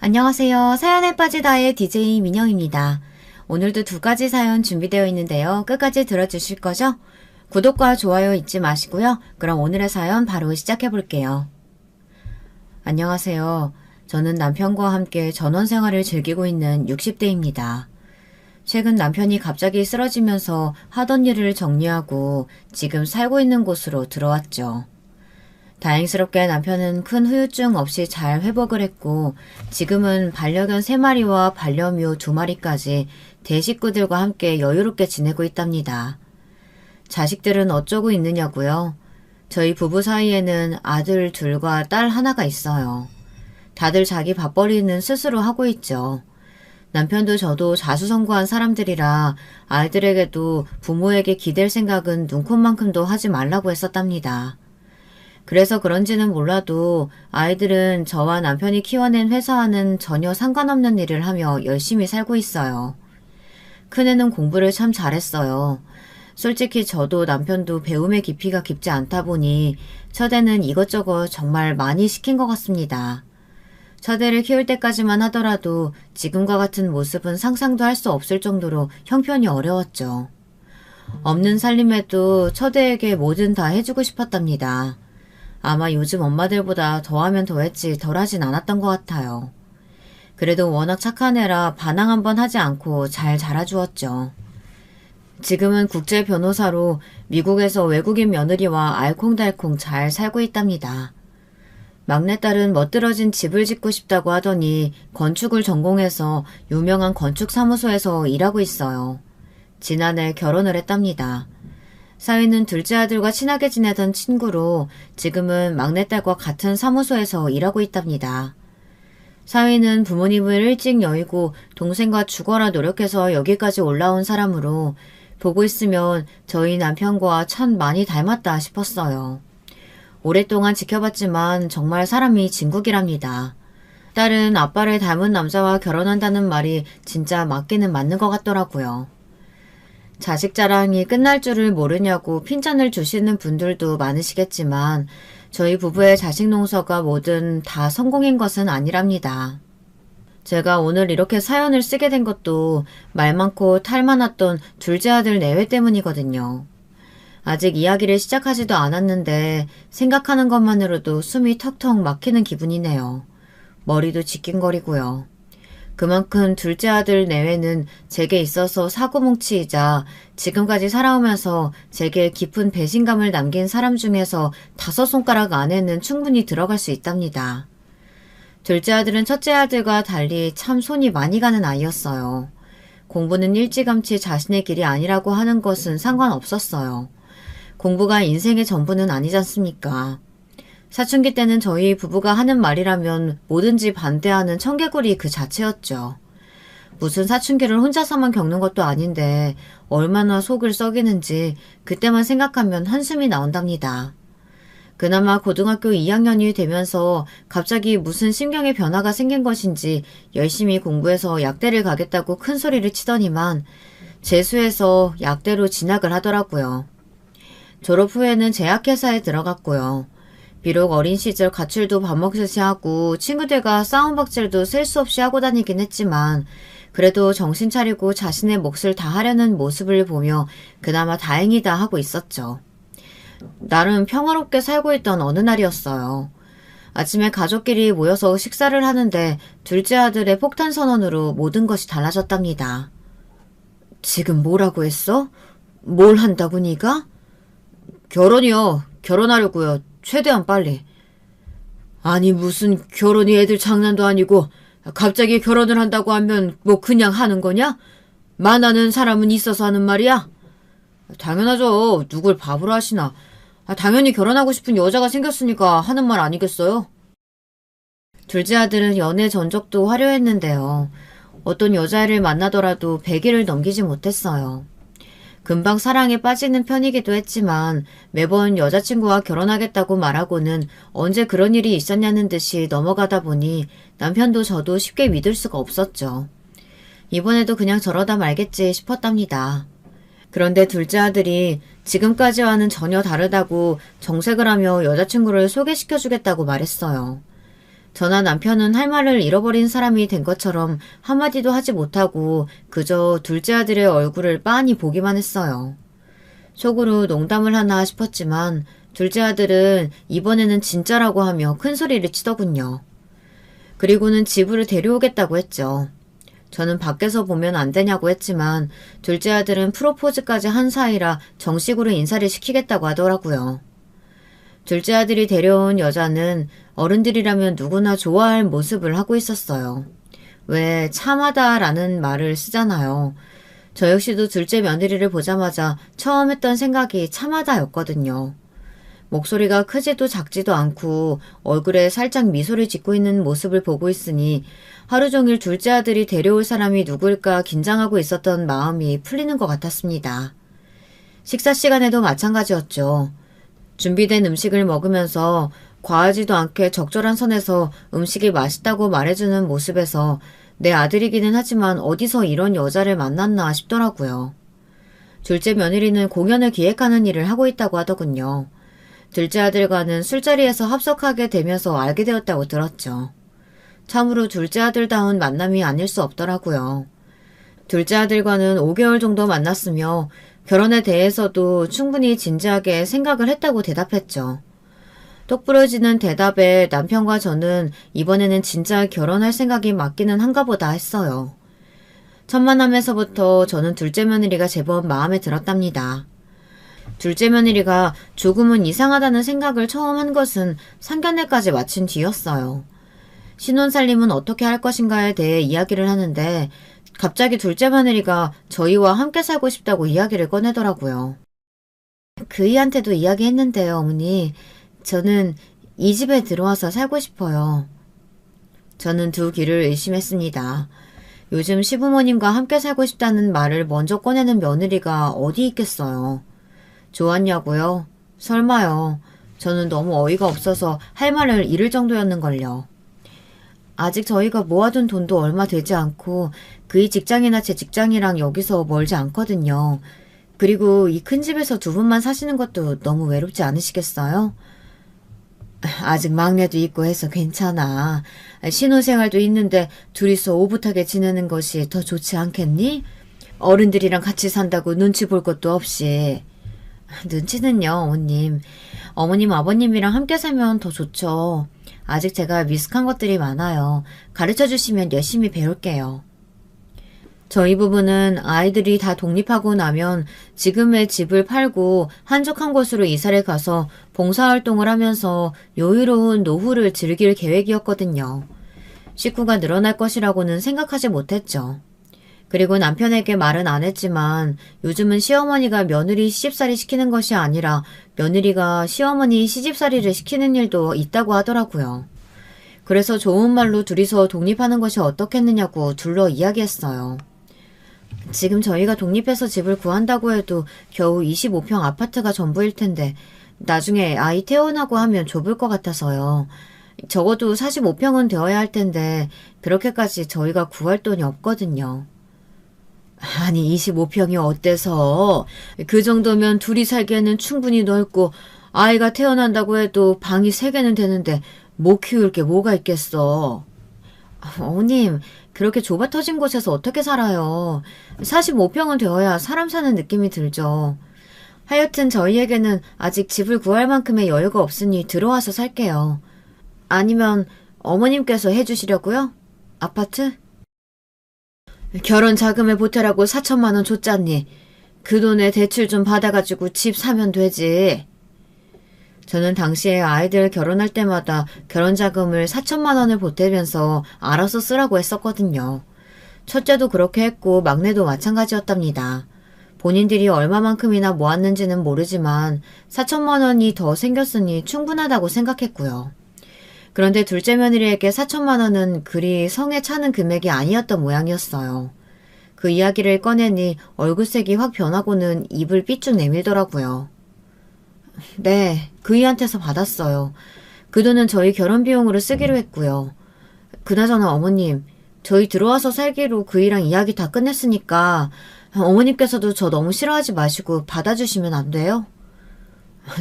안녕하세요. 사연에 빠지다의 DJ 민영입니다. 오늘도 두 가지 사연 준비되어 있는데요. 끝까지 들어주실 거죠? 구독과 좋아요 잊지 마시고요. 그럼 오늘의 사연 바로 시작해 볼게요. 안녕하세요. 저는 남편과 함께 전원 생활을 즐기고 있는 60대입니다. 최근 남편이 갑자기 쓰러지면서 하던 일을 정리하고 지금 살고 있는 곳으로 들어왔죠. 다행스럽게 남편은 큰 후유증 없이 잘 회복을 했고 지금은 반려견 3마리와 반려묘 2마리까지 대식구들과 함께 여유롭게 지내고 있답니다. 자식들은 어쩌고 있느냐고요? 저희 부부 사이에는 아들 둘과 딸 하나가 있어요. 다들 자기 밥벌이는 스스로 하고 있죠. 남편도 저도 자수성가한 사람들이라 아이들에게도 부모에게 기댈 생각은 눈꼽만큼도 하지 말라고 했었답니다. 그래서 그런지는 몰라도 아이들은 저와 남편이 키워낸 회사와는 전혀 상관없는 일을 하며 열심히 살고 있어요. 큰애는 공부를 참 잘했어요. 솔직히 저도 남편도 배움의 깊이가 깊지 않다 보니 첫애는 이것저것 정말 많이 시킨 것 같습니다. 첫애를 키울 때까지만 하더라도 지금과 같은 모습은 상상도 할 수 없을 정도로 형편이 어려웠죠. 없는 살림에도 첫애에게 뭐든 다 해주고 싶었답니다. 아마 요즘 엄마들보다 더하면 더했지 덜하진 않았던 것 같아요. 그래도 워낙 착한 애라 반항 한번 하지 않고 잘 자라주었죠. 지금은 국제 변호사로 미국에서 외국인 며느리와 알콩달콩 잘 살고 있답니다. 막내딸은 멋들어진 집을 짓고 싶다고 하더니 건축을 전공해서 유명한 건축사무소에서 일하고 있어요. 지난해 결혼을 했답니다. 사위는 둘째 아들과 친하게 지내던 친구로 지금은 막내딸과 같은 사무소에서 일하고 있답니다. 사위는 부모님을 일찍 여의고 동생과 죽어라 노력해서 여기까지 올라온 사람으로 보고 있으면 저희 남편과 참 많이 닮았다 싶었어요. 오랫동안 지켜봤지만 정말 사람이 진국이랍니다. 딸은 아빠를 닮은 남자와 결혼한다는 말이 진짜 맞기는 맞는 것 같더라고요. 자식 자랑이 끝날 줄을 모르냐고 핀잔을 주시는 분들도 많으시겠지만 저희 부부의 자식 농사가 뭐든 다 성공인 것은 아니랍니다. 제가 오늘 이렇게 사연을 쓰게 된 것도 말 많고 탈 많았던 둘째 아들 내외 때문이거든요. 아직 이야기를 시작하지도 않았는데 생각하는 것만으로도 숨이 턱턱 막히는 기분이네요. 머리도 지끈거리고요. 그만큼 둘째 아들 내외는 제게 있어서 사고뭉치이자 지금까지 살아오면서 제게 깊은 배신감을 남긴 사람 중에서 5손가락 안에는 충분히 들어갈 수 있답니다. 둘째 아들은 첫째 아들과 달리 참 손이 많이 가는 아이였어요. 공부는 일찌감치 자신의 길이 아니라고 하는 것은 상관없었어요. 공부가 인생의 전부는 아니지 않습니까? 사춘기 때는 저희 부부가 하는 말이라면 뭐든지 반대하는 청개구리 그 자체였죠. 무슨 사춘기를 혼자서만 겪는 것도 아닌데 얼마나 속을 썩이는지 그때만 생각하면 한숨이 나온답니다. 그나마 고등학교 2학년이 되면서 갑자기 무슨 심경의 변화가 생긴 것인지 열심히 공부해서 약대를 가겠다고 큰 소리를 치더니만 재수해서 약대로 진학을 하더라고요. 졸업 후에는 제약회사에 들어갔고요. 비록 어린 시절 가출도 밥 먹듯이 하고 친구들과 싸움박질도 셀 수 없이 하고 다니긴 했지만 그래도 정신 차리고 자신의 몫을 다하려는 모습을 보며 그나마 다행이다 하고 있었죠. 나름 평화롭게 살고 있던 어느 날이었어요. 아침에 가족끼리 모여서 식사를 하는데 둘째 아들의 폭탄 선언으로 모든 것이 달라졌답니다. 지금 뭐라고 했어? 뭘 한다고 니가? 결혼이요. 결혼하려고요. 최대한 빨리. 아니 무슨 결혼이 애들 장난도 아니고 갑자기 결혼을 한다고 하면 뭐 그냥 하는 거냐? 만하는 사람은 있어서 하는 말이야? 당연하죠. 누굴 바보로 하시나. 당연히 결혼하고 싶은 여자가 생겼으니까 하는 말 아니겠어요? 둘째 아들은 연애 전적도 화려했는데요. 어떤 여자애를 만나더라도 100일을 넘기지 못했어요. 금방 사랑에 빠지는 편이기도 했지만 매번 여자친구와 결혼하겠다고 말하고는 언제 그런 일이 있었냐는 듯이 넘어가다 보니 남편도 저도 쉽게 믿을 수가 없었죠. 이번에도 그냥 저러다 말겠지 싶었답니다. 그런데 둘째 아들이 지금까지와는 전혀 다르다고 정색을 하며 여자친구를 소개시켜주겠다고 말했어요. 저나 남편은 할 말을 잃어버린 사람이 된 것처럼 한마디도 하지 못하고 그저 둘째 아들의 얼굴을 빤히 보기만 했어요. 속으로 농담을 하나 싶었지만 둘째 아들은 이번에는 진짜라고 하며 큰 소리를 치더군요. 그리고는 집으로 데려오겠다고 했죠. 저는 밖에서 보면 안 되냐고 했지만 둘째 아들은 프로포즈까지 한 사이라 정식으로 인사를 시키겠다고 하더라고요. 둘째 아들이 데려온 여자는 어른들이라면 누구나 좋아할 모습을 하고 있었어요. 왜 참하다라는 말을 쓰잖아요. 저 역시도 둘째 며느리를 보자마자 처음 했던 생각이 참하다였거든요. 목소리가 크지도 작지도 않고 얼굴에 살짝 미소를 짓고 있는 모습을 보고 있으니 하루 종일 둘째 아들이 데려올 사람이 누굴까 긴장하고 있었던 마음이 풀리는 것 같았습니다. 식사 시간에도 마찬가지였죠. 준비된 음식을 먹으면서 과하지도 않게 적절한 선에서 음식이 맛있다고 말해주는 모습에서 내 아들이기는 하지만 어디서 이런 여자를 만났나 싶더라고요. 둘째 며느리는 공연을 기획하는 일을 하고 있다고 하더군요. 둘째 아들과는 술자리에서 합석하게 되면서 알게 되었다고 들었죠. 참으로 둘째 아들다운 만남이 아닐 수 없더라고요. 둘째 아들과는 5개월 정도 만났으며 결혼에 대해서도 충분히 진지하게 생각을 했다고 대답했죠. 똑부러지는 대답에 남편과 저는 이번에는 진짜 결혼할 생각이 맞기는 한가 보다 했어요. 첫 만남에서부터 저는 둘째 며느리가 제법 마음에 들었답니다. 둘째 며느리가 조금은 이상하다는 생각을 처음 한 것은 상견례까지 마친 뒤였어요. 신혼살림은 어떻게 할 것인가에 대해 이야기를 하는데 갑자기 둘째 며느리가 저희와 함께 살고 싶다고 이야기를 꺼내더라고요. 그이한테도 이야기했는데요, 어머니. 저는 이 집에 들어와서 살고 싶어요. 저는 두 귀를 의심했습니다. 요즘 시부모님과 함께 살고 싶다는 말을 먼저 꺼내는 며느리가 어디 있겠어요. 좋았냐고요? 설마요. 저는 너무 어이가 없어서 할 말을 잃을 정도였는걸요. 아직 저희가 모아둔 돈도 얼마 되지 않고 그의 직장이나 제 직장이랑 여기서 멀지 않거든요. 그리고 이 큰 집에서 두 분만 사시는 것도 너무 외롭지 않으시겠어요? 아직 막내도 있고 해서 괜찮아. 신혼생활도 있는데 둘이서 오붓하게 지내는 것이 더 좋지 않겠니? 어른들이랑 같이 산다고 눈치 볼 것도 없이. 눈치는요, 어머님. 어머님, 아버님이랑 함께 살면 더 좋죠. 아직 제가 미숙한 것들이 많아요. 가르쳐주시면 열심히 배울게요. 저희 부부는 아이들이 다 독립하고 나면 지금의 집을 팔고 한적한 곳으로 이사를 가서 봉사활동을 하면서 여유로운 노후를 즐길 계획이었거든요. 식구가 늘어날 것이라고는 생각하지 못했죠. 그리고 남편에게 말은 안 했지만 요즘은 시어머니가 며느리 시집살이 시키는 것이 아니라 며느리가 시어머니 시집살이를 시키는 일도 있다고 하더라고요. 그래서 좋은 말로 둘이서 독립하는 것이 어떻겠느냐고 둘러 이야기했어요. 지금 저희가 독립해서 집을 구한다고 해도 겨우 25평 아파트가 전부일 텐데 나중에 아이 태어나고 하면 좁을 것 같아서요. 적어도 45평은 되어야 할 텐데 그렇게까지 저희가 구할 돈이 없거든요. 아니 25평이 어때서? 그 정도면 둘이 살기에는 충분히 넓고 아이가 태어난다고 해도 방이 3개는 되는데 못 키울 게 뭐가 있겠어. 어머님 그렇게 좁아 터진 곳에서 어떻게 살아요. 45평은 되어야 사람 사는 느낌이 들죠. 하여튼 저희에게는 아직 집을 구할 만큼의 여유가 없으니 들어와서 살게요. 아니면 어머님께서 해주시려고요? 아파트? 결혼 자금을 보태라고 4천만 원 줬잖니. 그 돈에 대출 좀 받아가지고 집 사면 되지. 저는 당시에 아이들 결혼할 때마다 결혼 자금을 4천만 원을 보태면서 알아서 쓰라고 했었거든요. 첫째도 그렇게 했고 막내도 마찬가지였답니다. 본인들이 얼마만큼이나 모았는지는 모르지만 4천만 원이 더 생겼으니 충분하다고 생각했고요. 그런데 둘째 며느리에게 4천만 원은 그리 성에 차는 금액이 아니었던 모양이었어요. 그 이야기를 꺼내니 얼굴색이 확 변하고는 입을 삐쭉 내밀더라고요. 네, 그이한테서 받았어요. 그 돈은 저희 결혼 비용으로 쓰기로 했고요. 그나저나 어머님, 저희 들어와서 살기로 그이랑 이야기 다 끝냈으니까 어머님께서도 저 너무 싫어하지 마시고 받아주시면 안 돼요?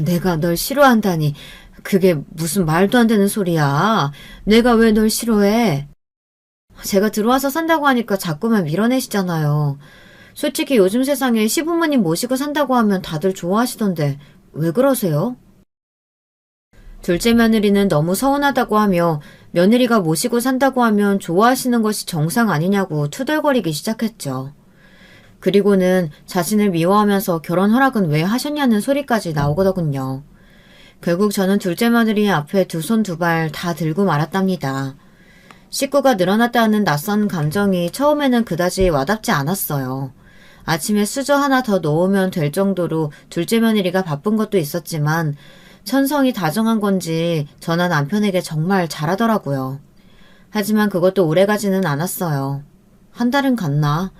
내가 널 싫어한다니 그게 무슨 말도 안 되는 소리야. 내가 왜 널 싫어해? 제가 들어와서 산다고 하니까 자꾸만 밀어내시잖아요. 솔직히 요즘 세상에 시부모님 모시고 산다고 하면 다들 좋아하시던데 왜 그러세요? 둘째 며느리는 너무 서운하다고 하며 며느리가 모시고 산다고 하면 좋아하시는 것이 정상 아니냐고 투덜거리기 시작했죠. 그리고는 자신을 미워하면서 결혼 허락은 왜 하셨냐는 소리까지 나오거든요. 결국 저는 둘째 며느리 앞에 두 손 두 발 다 들고 말았답니다. 식구가 늘어났다는 낯선 감정이 처음에는 그다지 와닿지 않았어요. 아침에 수저 하나 더 놓으면 될 정도로 둘째 며느리가 바쁜 것도 있었지만 천성이 다정한 건지 저나 남편에게 정말 잘하더라고요. 하지만 그것도 오래가지는 않았어요. 한 달은 갔나?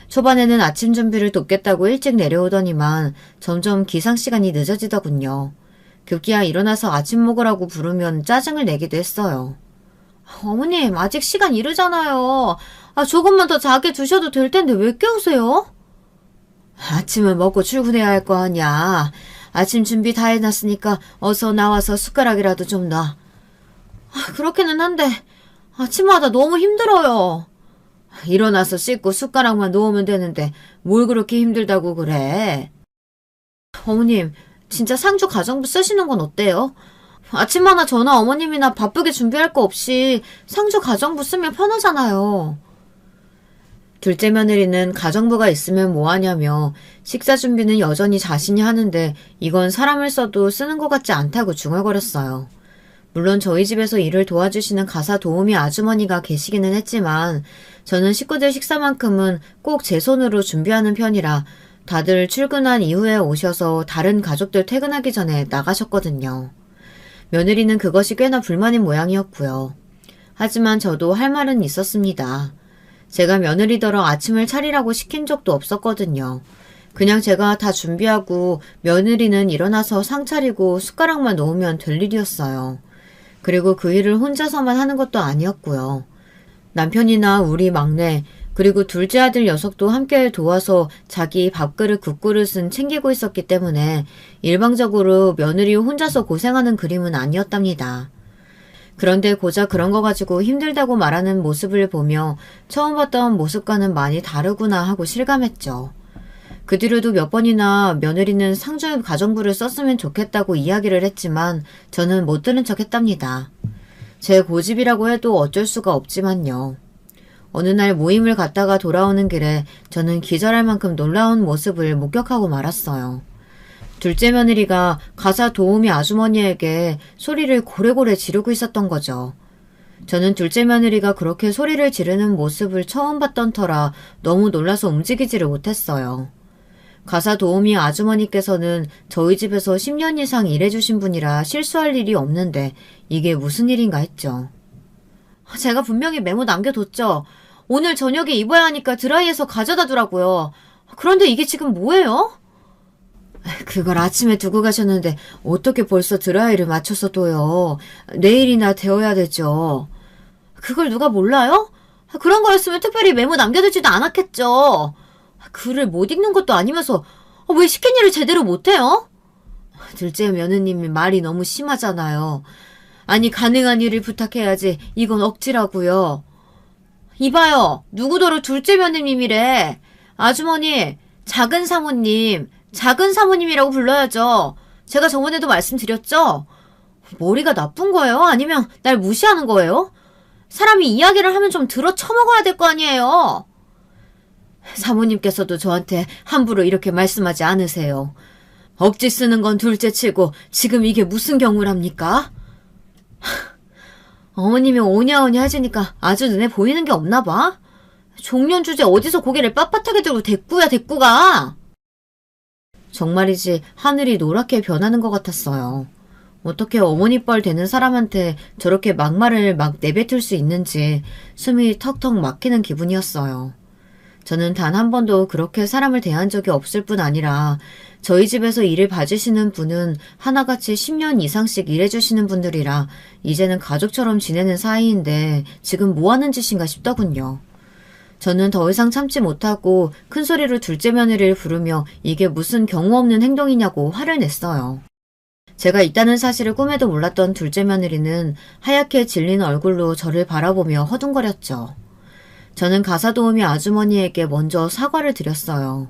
초반에는 아침 준비를 돕겠다고 일찍 내려오더니만 점점 기상시간이 늦어지더군요. 급기야 일어나서 아침 먹으라고 부르면 짜증을 내기도 했어요. 어머님, 아직 시간 이르잖아요. 조금만 더 자게 두셔도 될 텐데 왜 깨우세요? 아침을 먹고 출근해야 할 거 아니야. 아침 준비 다 해놨으니까 어서 나와서 숟가락이라도 좀 놔. 그렇기는 한데 아침마다 너무 힘들어요. 일어나서 씻고 숟가락만 놓으면 되는데 뭘 그렇게 힘들다고 그래? 어머님, 진짜 상주 가정부 쓰시는 건 어때요? 아침마다 저나 어머님이나 바쁘게 준비할 거 없이 상주 가정부 쓰면 편하잖아요. 둘째 며느리는 가정부가 있으면 뭐하냐며 식사 준비는 여전히 자신이 하는데 이건 사람을 써도 쓰는 것 같지 않다고 중얼거렸어요. 물론 저희 집에서 일을 도와주시는 가사 도우미 아주머니가 계시기는 했지만 저는 식구들 식사만큼은 꼭 제 손으로 준비하는 편이라 다들 출근한 이후에 오셔서 다른 가족들 퇴근하기 전에 나가셨거든요. 며느리는 그것이 꽤나 불만인 모양이었고요. 하지만 저도 할 말은 있었습니다. 제가 며느리더러 아침을 차리라고 시킨 적도 없었거든요. 그냥 제가 다 준비하고 며느리는 일어나서 상 차리고 숟가락만 놓으면 될 일이었어요. 그리고 그 일을 혼자서만 하는 것도 아니었고요. 남편이나 우리 막내, 그리고 둘째 아들 녀석도 함께 도와서 자기 밥그릇 국그릇은 챙기고 있었기 때문에 일방적으로 며느리 혼자서 고생하는 그림은 아니었답니다. 그런데 고작 그런 거 가지고 힘들다고 말하는 모습을 보며 처음 봤던 모습과는 많이 다르구나 하고 실감했죠. 그 뒤로도 몇 번이나 며느리는 상주 가정부를 썼으면 좋겠다고 이야기를 했지만 저는 못 들은 척 했답니다. 제 고집이라고 해도 어쩔 수가 없지만요. 어느 날 모임을 갔다가 돌아오는 길에 저는 기절할 만큼 놀라운 모습을 목격하고 말았어요. 둘째 며느리가 가사 도우미 아주머니에게 소리를 고래고래 지르고 있었던 거죠. 저는 둘째 며느리가 그렇게 소리를 지르는 모습을 처음 봤던 터라 너무 놀라서 움직이지를 못했어요. 가사 도우미 아주머니께서는 저희 집에서 10년 이상 일해주신 분이라 실수할 일이 없는데 이게 무슨 일인가 했죠. 제가 분명히 메모 남겨뒀죠. 오늘 저녁에 입어야 하니까 드라이해서 가져다 두라고요. 그런데 이게 지금 뭐예요? 그걸 아침에 두고 가셨는데 어떻게 벌써 드라이를 맞춰서 둬요. 내일이나 되어야 되죠. 그걸 누가 몰라요? 그런 거였으면 특별히 메모 남겨두지도 않았겠죠. 글을 못 읽는 것도 아니면서 왜 시킨 일을 제대로 못해요? 둘째 며느님이 말이 너무 심하잖아요. 아니 가능한 일을 부탁해야지 이건 억지라고요. 이봐요. 누구더러 둘째 며느님이래. 아주머니 작은 사모님 작은 사모님이라고 불러야죠. 제가 저번에도 말씀드렸죠? 머리가 나쁜 거예요? 아니면 날 무시하는 거예요? 사람이 이야기를 하면 좀 들어 쳐먹어야 될 거 아니에요? 사모님께서도 저한테 함부로 이렇게 말씀하지 않으세요. 억지 쓰는 건 둘째 치고 지금 이게 무슨 경우랍니까? 어머님이 오냐오냐 해주니까 아주 눈에 보이는 게 없나 봐. 종년 주제 어디서 고개를 빳빳하게 들고 대꾸야 대꾸가. 정말이지 하늘이 노랗게 변하는 것 같았어요. 어떻게 어머니 뻘 되는 사람한테 저렇게 막말을 막 내뱉을 수 있는지 숨이 턱턱 막히는 기분이었어요. 저는 단 한 번도 그렇게 사람을 대한 적이 없을 뿐 아니라 저희 집에서 일을 봐주시는 분은 하나같이 10년 이상씩 일해주시는 분들이라 이제는 가족처럼 지내는 사이인데 지금 뭐하는 짓인가 싶더군요. 저는 더 이상 참지 못하고 큰 소리로 둘째 며느리를 부르며 이게 무슨 경우 없는 행동이냐고 화를 냈어요. 제가 있다는 사실을 꿈에도 몰랐던 둘째 며느리는 하얗게 질린 얼굴로 저를 바라보며 허둥거렸죠. 저는 가사 도우미 아주머니에게 먼저 사과를 드렸어요.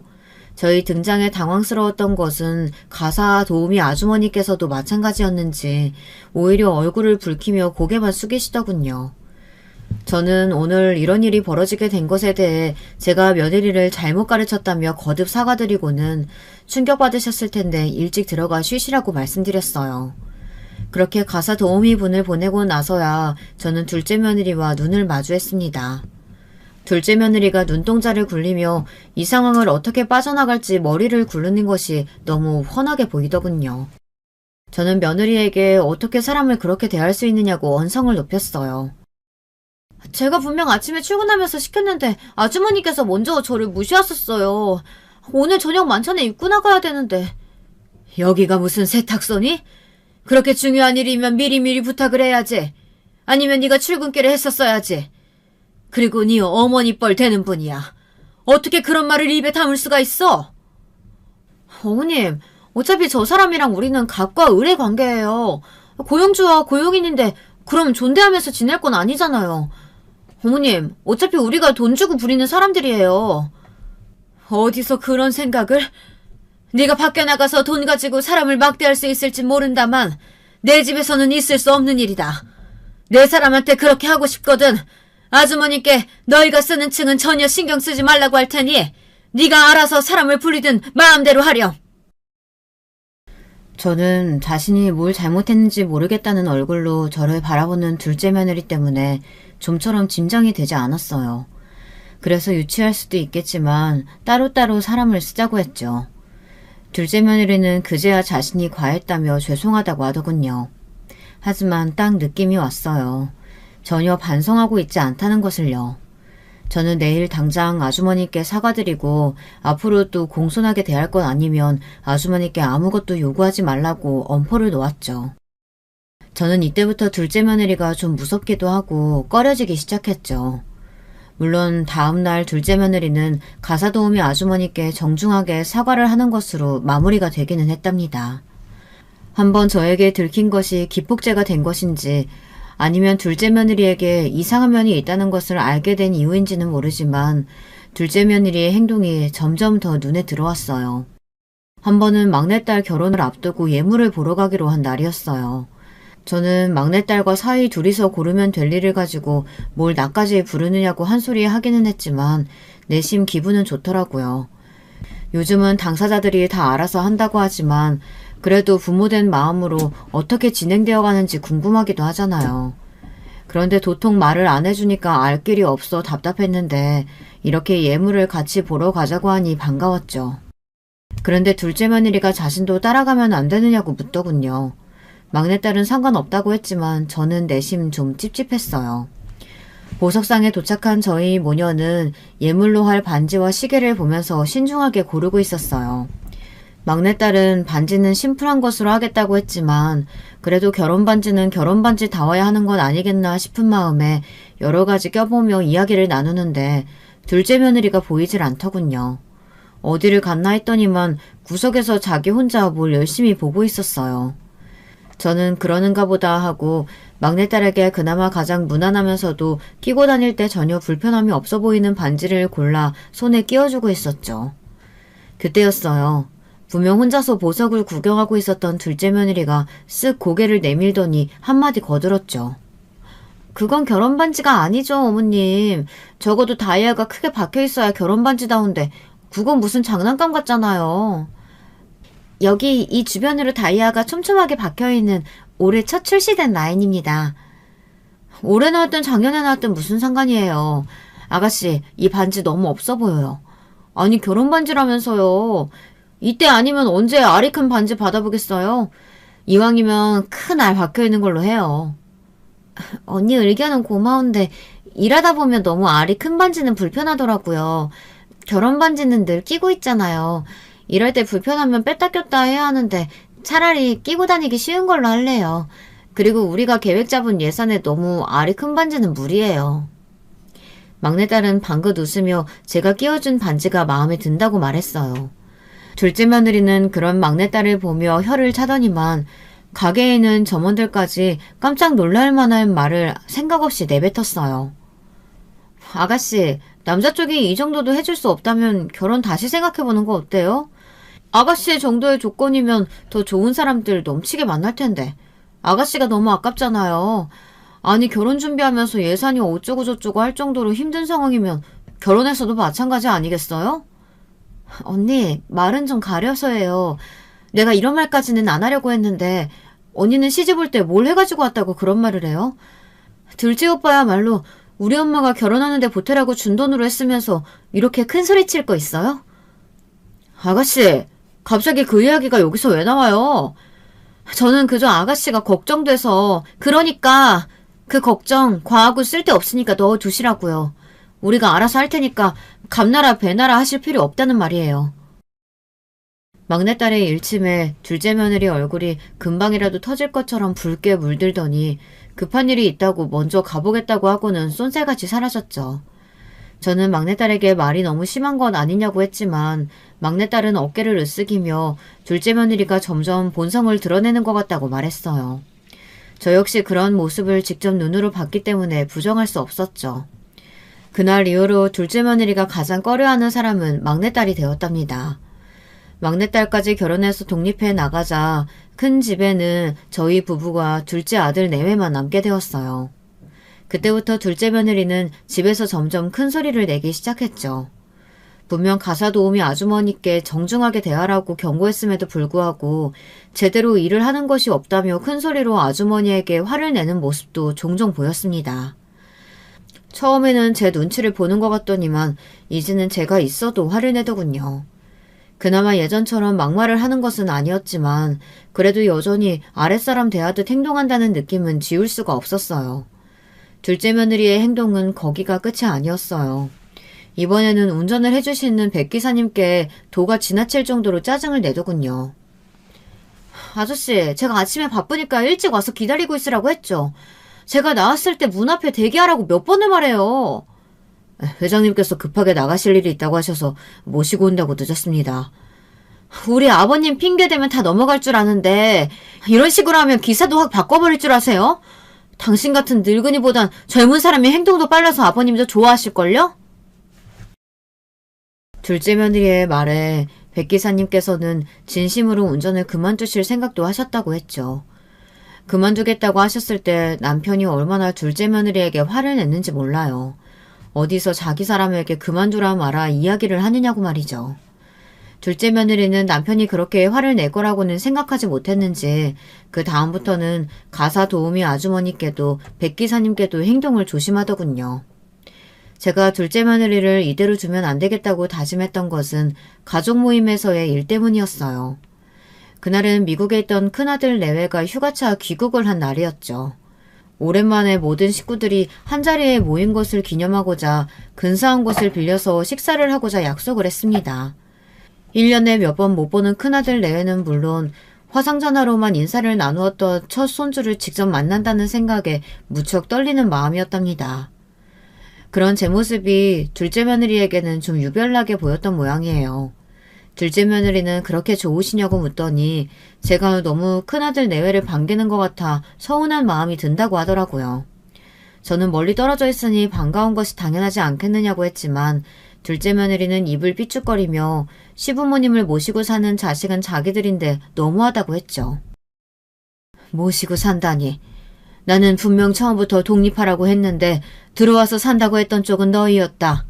저희 등장에 당황스러웠던 것은 가사 도우미 아주머니께서도 마찬가지였는지 오히려 얼굴을 붉히며 고개만 숙이시더군요. 저는 오늘 이런 일이 벌어지게 된 것에 대해 제가 며느리를 잘못 가르쳤다며 거듭 사과드리고는 충격받으셨을 텐데 일찍 들어가 쉬시라고 말씀드렸어요. 그렇게 가사 도우미 분을 보내고 나서야 저는 둘째 며느리와 눈을 마주했습니다. 둘째 며느리가 눈동자를 굴리며 이 상황을 어떻게 빠져나갈지 머리를 굴르는 것이 너무 훤하게 보이더군요. 저는 며느리에게 어떻게 사람을 그렇게 대할 수 있느냐고 언성을 높였어요. 제가 분명 아침에 출근하면서 시켰는데 아주머니께서 먼저 저를 무시하셨어요. 오늘 저녁 만찬에 입고 나가야 되는데. 여기가 무슨 세탁소니? 그렇게 중요한 일이면 미리미리 부탁을 해야지. 아니면 네가 출근길에 했었어야지. 그리고 네 어머니 뻘 되는 분이야. 어떻게 그런 말을 입에 담을 수가 있어? 어머님, 어차피 저 사람이랑 우리는 갑과 을의 관계예요. 고용주와 고용인인데 그럼 존대하면서 지낼 건 아니잖아요. 어머님, 어차피 우리가 돈 주고 부리는 사람들이에요. 어디서 그런 생각을? 네가 밖에 나가서 돈 가지고 사람을 막대할 수 있을지 모른다만 내 집에서는 있을 수 없는 일이다. 내 사람한테 그렇게 하고 싶거든. 아주머니께 너희가 쓰는 층은 전혀 신경 쓰지 말라고 할 테니 네가 알아서 사람을 부리든 마음대로 하렴. 저는 자신이 뭘 잘못했는지 모르겠다는 얼굴로 저를 바라보는 둘째 며느리 때문에 좀처럼 짐작이 되지 않았어요. 그래서 유치할 수도 있겠지만 따로따로 사람을 쓰자고 했죠. 둘째 며느리는 그제야 자신이 과했다며 죄송하다고 하더군요. 하지만 딱 느낌이 왔어요. 전혀 반성하고 있지 않다는 것을요. 저는 내일 당장 아주머니께 사과드리고 앞으로도 공손하게 대할 것 아니면 아주머니께 아무것도 요구하지 말라고 엄포를 놓았죠. 저는 이때부터 둘째 며느리가 좀 무섭기도 하고 꺼려지기 시작했죠. 물론 다음날 둘째 며느리는 가사 도우미 아주머니께 정중하게 사과를 하는 것으로 마무리가 되기는 했답니다. 한번 저에게 들킨 것이 기폭제가 된 것인지 아니면 둘째 며느리에게 이상한 면이 있다는 것을 알게 된 이유인지는 모르지만 둘째 며느리의 행동이 점점 더 눈에 들어왔어요. 한 번은 막내딸 결혼을 앞두고 예물을 보러 가기로 한 날이었어요. 저는 막내딸과 사위 둘이서 고르면 될 일을 가지고 뭘 나까지 부르느냐고 한 소리 하기는 했지만 내심 기분은 좋더라고요. 요즘은 당사자들이 다 알아서 한다고 하지만 그래도 부모된 마음으로 어떻게 진행되어 가는지 궁금하기도 하잖아요. 그런데 도통 말을 안 해주니까 알 길이 없어 답답했는데 이렇게 예물을 같이 보러 가자고 하니 반가웠죠. 그런데 둘째 며느리가 자신도 따라가면 안 되느냐고 묻더군요. 막내딸은 상관없다고 했지만 저는 내심 좀 찝찝했어요. 보석상에 도착한 저희 모녀는 예물로 할 반지와 시계를 보면서 신중하게 고르고 있었어요. 막내딸은 반지는 심플한 것으로 하겠다고 했지만 그래도 결혼반지는 결혼반지다워야 하는 건 아니겠나 싶은 마음에 여러 가지 껴보며 이야기를 나누는데 둘째 며느리가 보이질 않더군요. 어디를 갔나 했더니만 구석에서 자기 혼자 뭘 열심히 보고 있었어요. 저는 그러는가 보다 하고 막내딸에게 그나마 가장 무난하면서도 끼고 다닐 때 전혀 불편함이 없어 보이는 반지를 골라 손에 끼워주고 있었죠. 그때였어요. 분명 혼자서 보석을 구경하고 있었던 둘째 며느리가 쓱 고개를 내밀더니 한마디 거들었죠. 그건 결혼반지가 아니죠, 어머님. 적어도 다이아가 크게 박혀있어야 결혼반지다운데 그건 무슨 장난감 같잖아요. 여기 이 주변으로 다이아가 촘촘하게 박혀있는 올해 첫 출시된 라인입니다. 올해 나왔든 작년에 나왔든 무슨 상관이에요. 아가씨, 이 반지 너무 없어 보여요. 아니, 결혼반지라면서요. 이때 아니면 언제 알이 큰 반지 받아보겠어요? 이왕이면 큰 알 박혀있는 걸로 해요. 언니 의견은 고마운데 일하다 보면 너무 알이 큰 반지는 불편하더라고요. 결혼 반지는 늘 끼고 있잖아요. 이럴 때 불편하면 뺐다 꼈다 해야 하는데 차라리 끼고 다니기 쉬운 걸로 할래요. 그리고 우리가 계획 잡은 예산에 너무 알이 큰 반지는 무리예요. 막내딸은 방긋 웃으며 제가 끼워준 반지가 마음에 든다고 말했어요. 둘째 며느리는 그런 막내딸을 보며 혀를 차더니만 가게에 있는 점원들까지 깜짝 놀랄 만한 말을 생각 없이 내뱉었어요. 아가씨, 남자 쪽이 이 정도도 해줄 수 없다면 결혼 다시 생각해보는 거 어때요? 아가씨 정도의 조건이면 더 좋은 사람들 넘치게 만날 텐데. 아가씨가 너무 아깝잖아요. 아니 결혼 준비하면서 예산이 어쩌고 저쩌고 할 정도로 힘든 상황이면 결혼해서도 마찬가지 아니겠어요? 언니, 말은 좀 가려서 해요. 내가 이런 말까지는 안 하려고 했는데 언니는 시집 올 때 뭘 해가지고 왔다고 그런 말을 해요? 둘째 오빠야말로 우리 엄마가 결혼하는데 보태라고 준 돈으로 했으면서 이렇게 큰 소리 칠 거 있어요? 아가씨, 갑자기 그 이야기가 여기서 왜 나와요? 저는 그저 아가씨가 걱정돼서 그러니까 그 걱정 과하고 쓸데없으니까 넣어두시라고요. 우리가 알아서 할 테니까 감나라 배나라 하실 필요 없다는 말이에요. 막내딸의 일침에 둘째 며느리 얼굴이 금방이라도 터질 것처럼 붉게 물들더니 급한 일이 있다고 먼저 가보겠다고 하고는 쏜살같이 사라졌죠. 저는 막내딸에게 말이 너무 심한 건 아니냐고 했지만 막내딸은 어깨를 으쓱이며 둘째 며느리가 점점 본성을 드러내는 것 같다고 말했어요. 저 역시 그런 모습을 직접 눈으로 봤기 때문에 부정할 수 없었죠. 그날 이후로 둘째 며느리가 가장 꺼려하는 사람은 막내딸이 되었답니다. 막내딸까지 결혼해서 독립해 나가자 큰 집에는 저희 부부가 둘째 아들 내외만 남게 되었어요. 그때부터 둘째 며느리는 집에서 점점 큰 소리를 내기 시작했죠. 분명 가사 도우미 아주머니께 정중하게 대하라고 경고했음에도 불구하고 제대로 일을 하는 것이 없다며 큰 소리로 아주머니에게 화를 내는 모습도 종종 보였습니다. 처음에는 제 눈치를 보는 것 같더니만 이제는 제가 있어도 화를 내더군요. 그나마 예전처럼 막말을 하는 것은 아니었지만 그래도 여전히 아랫사람 대하듯 행동한다는 느낌은 지울 수가 없었어요. 둘째 며느리의 행동은 거기가 끝이 아니었어요. 이번에는 운전을 해주시는 백 기사님께 도가 지나칠 정도로 짜증을 내더군요. 아저씨, 제가 아침에 바쁘니까 일찍 와서 기다리고 있으라고 했죠. 제가 나왔을 때 문 앞에 대기하라고 몇 번을 말해요. 회장님께서 급하게 나가실 일이 있다고 하셔서 모시고 온다고 늦었습니다. 우리 아버님 핑계대면 다 넘어갈 줄 아는데 이런 식으로 하면 기사도 확 바꿔버릴 줄 아세요? 당신 같은 늙은이보단 젊은 사람이 행동도 빨라서 아버님도 좋아하실걸요? 둘째 며느리의 말에 백 기사님께서는 진심으로 운전을 그만두실 생각도 하셨다고 했죠. 그만두겠다고 하셨을 때 남편이 얼마나 둘째 며느리에게 화를 냈는지 몰라요. 어디서 자기 사람에게 그만두라 마라 이야기를 하느냐고 말이죠. 둘째 며느리는 남편이 그렇게 화를 낼 거라고는 생각하지 못했는지 그 다음부터는 가사 도우미 아주머니께도 백 기사님께도 행동을 조심하더군요. 제가 둘째 며느리를 이대로 두면 안 되겠다고 다짐했던 것은 가족 모임에서의 일 때문이었어요. 그날은 미국에 있던 큰아들 내외가 휴가차 귀국을 한 날이었죠. 오랜만에 모든 식구들이 한자리에 모인 것을 기념하고자 근사한 곳을 빌려서 식사를 하고자 약속을 했습니다. 1년에 몇 번 못 보는 큰아들 내외는 물론 화상전화로만 인사를 나누었던 첫 손주를 직접 만난다는 생각에 무척 떨리는 마음이었답니다. 그런 제 모습이 둘째 며느리에게는 좀 유별나게 보였던 모양이에요. 둘째 며느리는 그렇게 좋으시냐고 묻더니 제가 너무 큰아들 내외를 반기는 것 같아 서운한 마음이 든다고 하더라고요. 저는 멀리 떨어져 있으니 반가운 것이 당연하지 않겠느냐고 했지만 둘째 며느리는 입을 삐죽거리며 시부모님을 모시고 사는 자식은 자기들인데 너무하다고 했죠. 모시고 산다니. 나는 분명 처음부터 독립하라고 했는데 들어와서 산다고 했던 쪽은 너희였다.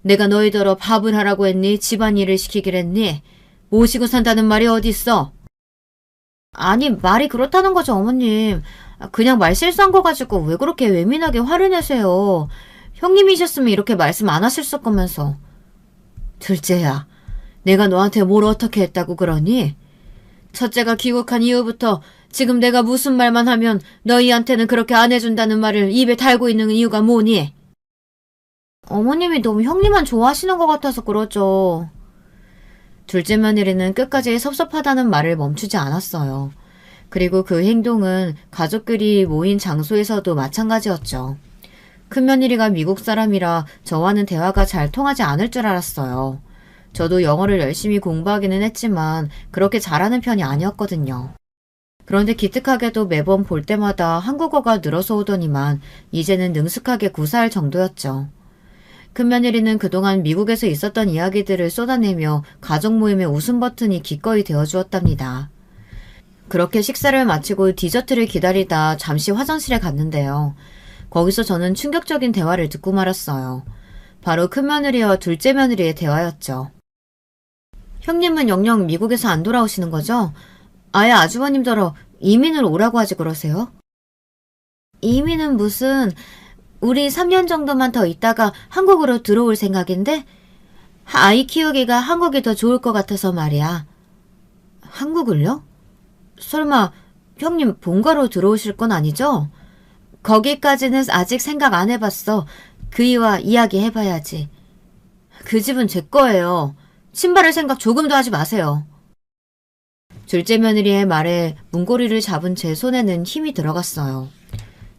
내가 너희더러 밥을 하라고 했니? 집안일을 시키길 했니? 모시고 산다는 말이 어딨어? 아니, 말이 그렇다는 거죠, 어머님. 그냥 말 실수한 거 가지고 왜 그렇게 예민하게 화를 내세요? 형님이셨으면 이렇게 말씀 안 하셨을 거면서. 둘째야, 내가 너한테 뭘 어떻게 했다고 그러니? 첫째가 귀국한 이후부터 지금 내가 무슨 말만 하면 너희한테는 그렇게 안 해준다는 말을 입에 달고 있는 이유가 뭐니? 어머님이 너무 형님만 좋아하시는 것 같아서 그러죠. 둘째 며느리는 끝까지 섭섭하다는 말을 멈추지 않았어요. 그리고 그 행동은 가족끼리 모인 장소에서도 마찬가지였죠. 큰며느리가 미국 사람이라 저와는 대화가 잘 통하지 않을 줄 알았어요. 저도 영어를 열심히 공부하기는 했지만 그렇게 잘하는 편이 아니었거든요. 그런데 기특하게도 매번 볼 때마다 한국어가 늘어서 오더니만 이제는 능숙하게 구사할 정도였죠. 큰며느리는 그동안 미국에서 있었던 이야기들을 쏟아내며 가족 모임의 웃음 버튼이 기꺼이 되어주었답니다. 그렇게 식사를 마치고 디저트를 기다리다 잠시 화장실에 갔는데요. 거기서 저는 충격적인 대화를 듣고 말았어요. 바로 큰며느리와 둘째 며느리의 대화였죠. 형님은 영영 미국에서 안 돌아오시는 거죠? 아예 아주버님더러 이민을 오라고 하지 그러세요? 이민은 무슨... 우리 3년 정도만 더 있다가 한국으로 들어올 생각인데 아이 키우기가 한국이 더 좋을 것 같아서 말이야. 한국을요? 설마 형님 본가로 들어오실 건 아니죠? 거기까지는 아직 생각 안 해봤어. 그이와 이야기해봐야지. 그 집은 제 거예요. 신발을 생각 조금도 하지 마세요. 둘째 며느리의 말에 문고리를 잡은 제 손에는 힘이 들어갔어요.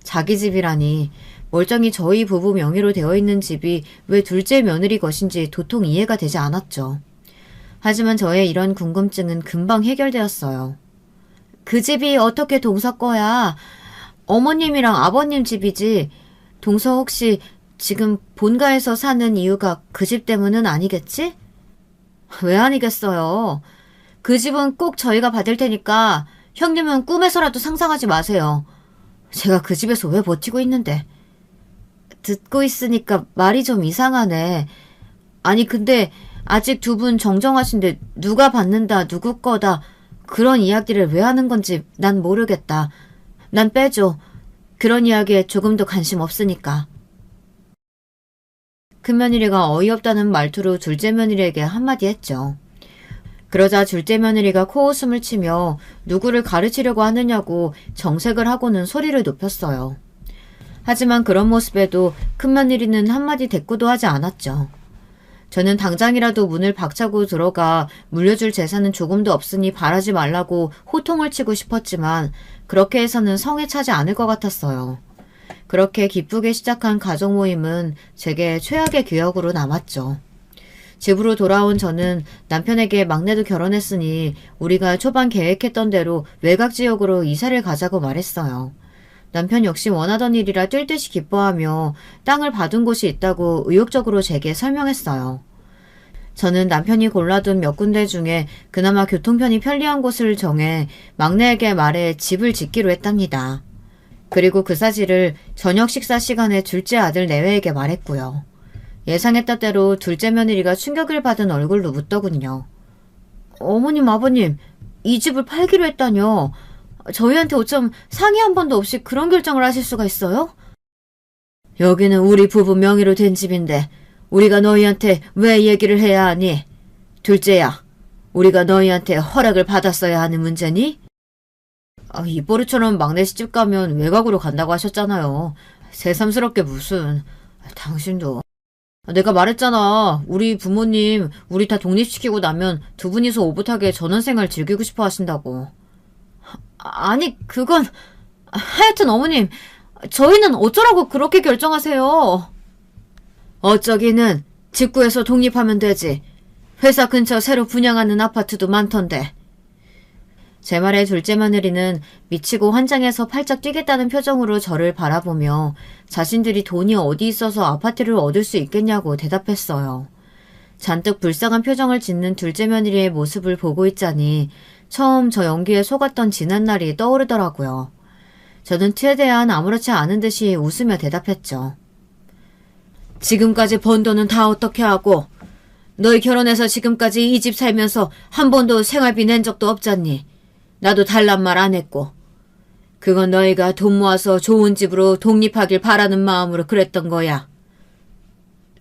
자기 집이라니... 멀쩡히 저희 부부 명의로 되어 있는 집이 왜 둘째 며느리 것인지 도통 이해가 되지 않았죠. 하지만 저의 이런 궁금증은 금방 해결되었어요. 그 집이 어떻게 동서 거야? 어머님이랑 아버님 집이지. 동서 혹시 지금 본가에서 사는 이유가 그 집 때문은 아니겠지? 왜 아니겠어요. 그 집은 꼭 저희가 받을 테니까 형님은 꿈에서라도 상상하지 마세요. 제가 그 집에서 왜 버티고 있는데. 듣고 있으니까 말이 좀 이상하네. 아니 근데 아직 두 분 정정하신데 누가 받는다 누구 거다 그런 이야기를 왜 하는 건지 난 모르겠다. 난 빼줘. 그런 이야기에 조금도 관심 없으니까. 큰며느리가 어이없다는 말투로 둘째 며느리에게 한마디 했죠. 그러자 둘째 며느리가 코웃음을 치며 누구를 가르치려고 하느냐고 정색을 하고는 소리를 높였어요. 하지만 그런 모습에도 큰며느리는 한마디 대꾸도 하지 않았죠. 저는 당장이라도 문을 박차고 들어가 물려줄 재산은 조금도 없으니 바라지 말라고 호통을 치고 싶었지만 그렇게 해서는 성에 차지 않을 것 같았어요. 그렇게 기쁘게 시작한 가족 모임은 제게 최악의 기억으로 남았죠. 집으로 돌아온 저는 남편에게 막내도 결혼했으니 우리가 초반 계획했던 대로 외곽 지역으로 이사를 가자고 말했어요. 남편 역시 원하던 일이라 뛸 듯이 기뻐하며 땅을 받은 곳이 있다고 의욕적으로 제게 설명했어요. 저는 남편이 골라둔 몇 군데 중에 그나마 교통편이 편리한 곳을 정해 막내에게 말해 집을 짓기로 했답니다. 그리고 그 사실을 저녁 식사 시간에 둘째 아들 내외에게 말했고요. 예상했던 대로 둘째 며느리가 충격을 받은 얼굴로 묻더군요. 어머님, 아버님, 이 집을 팔기로 했다뇨. 저희한테 어쩜 상의 한 번도 없이 그런 결정을 하실 수가 있어요? 여기는 우리 부부 명의로 된 집인데 우리가 너희한테 왜 얘기를 해야 하니? 둘째야, 우리가 너희한테 허락을 받았어야 하는 문제니? 이보르처럼 막내 시집 가면 외곽으로 간다고 하셨잖아요. 새삼스럽게 무슨... 당신도... 내가 말했잖아. 우리 부모님 우리 다 독립시키고 나면 두 분이서 오붓하게 전원생활 즐기고 싶어 하신다고. 아니 그건... 하여튼 어머님, 저희는 어쩌라고 그렇게 결정하세요. 어쩌기는 집 구해서 독립하면 되지. 회사 근처 새로 분양하는 아파트도 많던데. 제 말에 둘째 며느리는 미치고 환장해서 팔짝 뛰겠다는 표정으로 저를 바라보며 자신들이 돈이 어디 있어서 아파트를 얻을 수 있겠냐고 대답했어요. 잔뜩 불쌍한 표정을 짓는 둘째 며느리의 모습을 보고 있자니 처음 저 연기에 속았던 지난 날이 떠오르더라고요. 저는 최대한 아무렇지 않은 듯이 웃으며 대답했죠. 지금까지 번 돈은 다 어떻게 하고? 너희 결혼해서 지금까지 이 집 살면서 한 번도 생활비 낸 적도 없잖니. 나도 달란 말 안 했고. 그건 너희가 돈 모아서 좋은 집으로 독립하길 바라는 마음으로 그랬던 거야.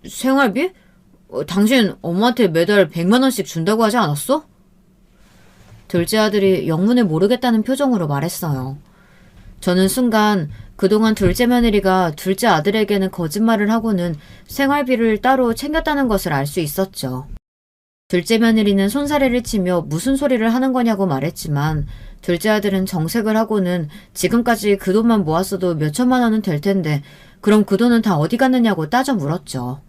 생활비? 당신 엄마한테 매달 100만 원씩 준다고 하지 않았어? 둘째 아들이 영문을 모르겠다는 표정으로 말했어요. 저는 순간 그동안 둘째 며느리가 둘째 아들에게는 거짓말을 하고는 생활비를 따로 챙겼다는 것을 알 수 있었죠. 둘째 며느리는 손사래를 치며 무슨 소리를 하는 거냐고 말했지만 둘째 아들은 정색을 하고는 지금까지 그 돈만 모았어도 몇 천만 원은 될 텐데 그럼 그 돈은 다 어디 갔느냐고 따져 물었죠.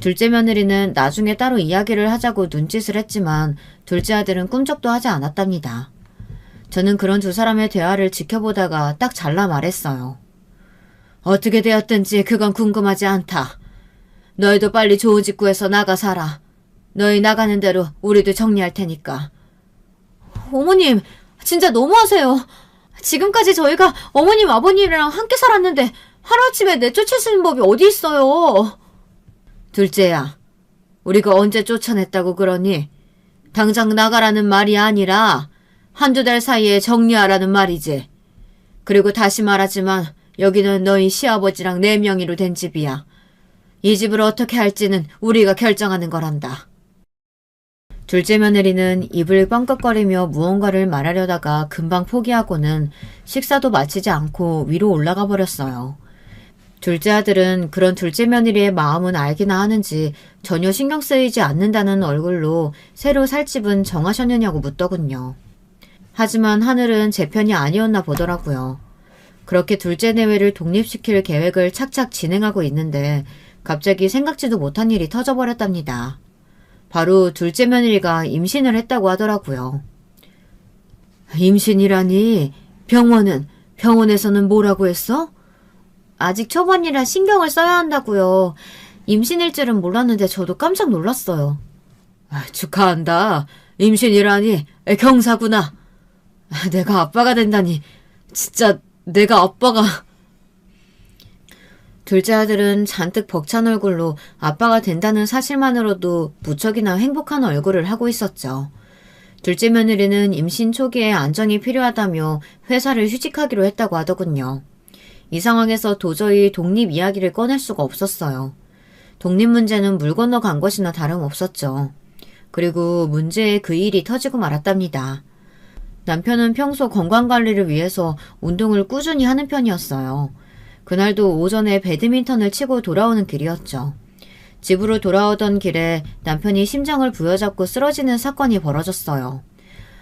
둘째 며느리는 나중에 따로 이야기를 하자고 눈짓을 했지만 둘째 아들은 꿈쩍도 하지 않았답니다. 저는 그런 두 사람의 대화를 지켜보다가 딱 잘라 말했어요. 어떻게 되었든지 그건 궁금하지 않다. 너희도 빨리 좋은 집 구해서 나가 살아. 너희 나가는 대로 우리도 정리할 테니까. 어머님, 진짜 너무하세요. 지금까지 저희가 어머님 아버님이랑 함께 살았는데 하루아침에 내쫓으시는 법이 어디 있어요. 둘째야, 우리가 언제 쫓아냈다고 그러니? 당장 나가라는 말이 아니라 한두 달 사이에 정리하라는 말이지. 그리고 다시 말하지만 여기는 너희 시아버지랑 내 명의로 된 집이야. 이 집을 어떻게 할지는 우리가 결정하는 거란다. 둘째 며느리는 입을 뻥긋거리며 무언가를 말하려다가 금방 포기하고는 식사도 마치지 않고 위로 올라가 버렸어요. 둘째 아들은 그런 둘째 며느리의 마음은 알기나 하는지 전혀 신경 쓰이지 않는다는 얼굴로 새로 살 집은 정하셨느냐고 묻더군요. 하지만 하늘은 제 편이 아니었나 보더라고요. 그렇게 둘째 내외를 독립시킬 계획을 착착 진행하고 있는데 갑자기 생각지도 못한 일이 터져버렸답니다. 바로 둘째 며느리가 임신을 했다고 하더라고요. 임신이라니? 병원에서는 뭐라고 했어? 아직 초반이라 신경을 써야 한다고요. 임신일 줄은 몰랐는데 저도 깜짝 놀랐어요. 축하한다. 임신이라니 경사구나. 내가 아빠가 된다니. 진짜 내가 아빠가... 둘째 아들은 잔뜩 벅찬 얼굴로 아빠가 된다는 사실만으로도 무척이나 행복한 얼굴을 하고 있었죠. 둘째 며느리는 임신 초기에 안정이 필요하다며 회사를 휴직하기로 했다고 하더군요. 이 상황에서 도저히 독립 이야기를 꺼낼 수가 없었어요. 독립 문제는 물 건너간 것이나 다름없었죠. 그리고 문제의 그 일이 터지고 말았답니다. 남편은 평소 건강관리를 위해서 운동을 꾸준히 하는 편이었어요. 그날도 오전에 배드민턴을 치고 돌아오는 길이었죠. 집으로 돌아오던 길에 남편이 심장을 부여잡고 쓰러지는 사건이 벌어졌어요.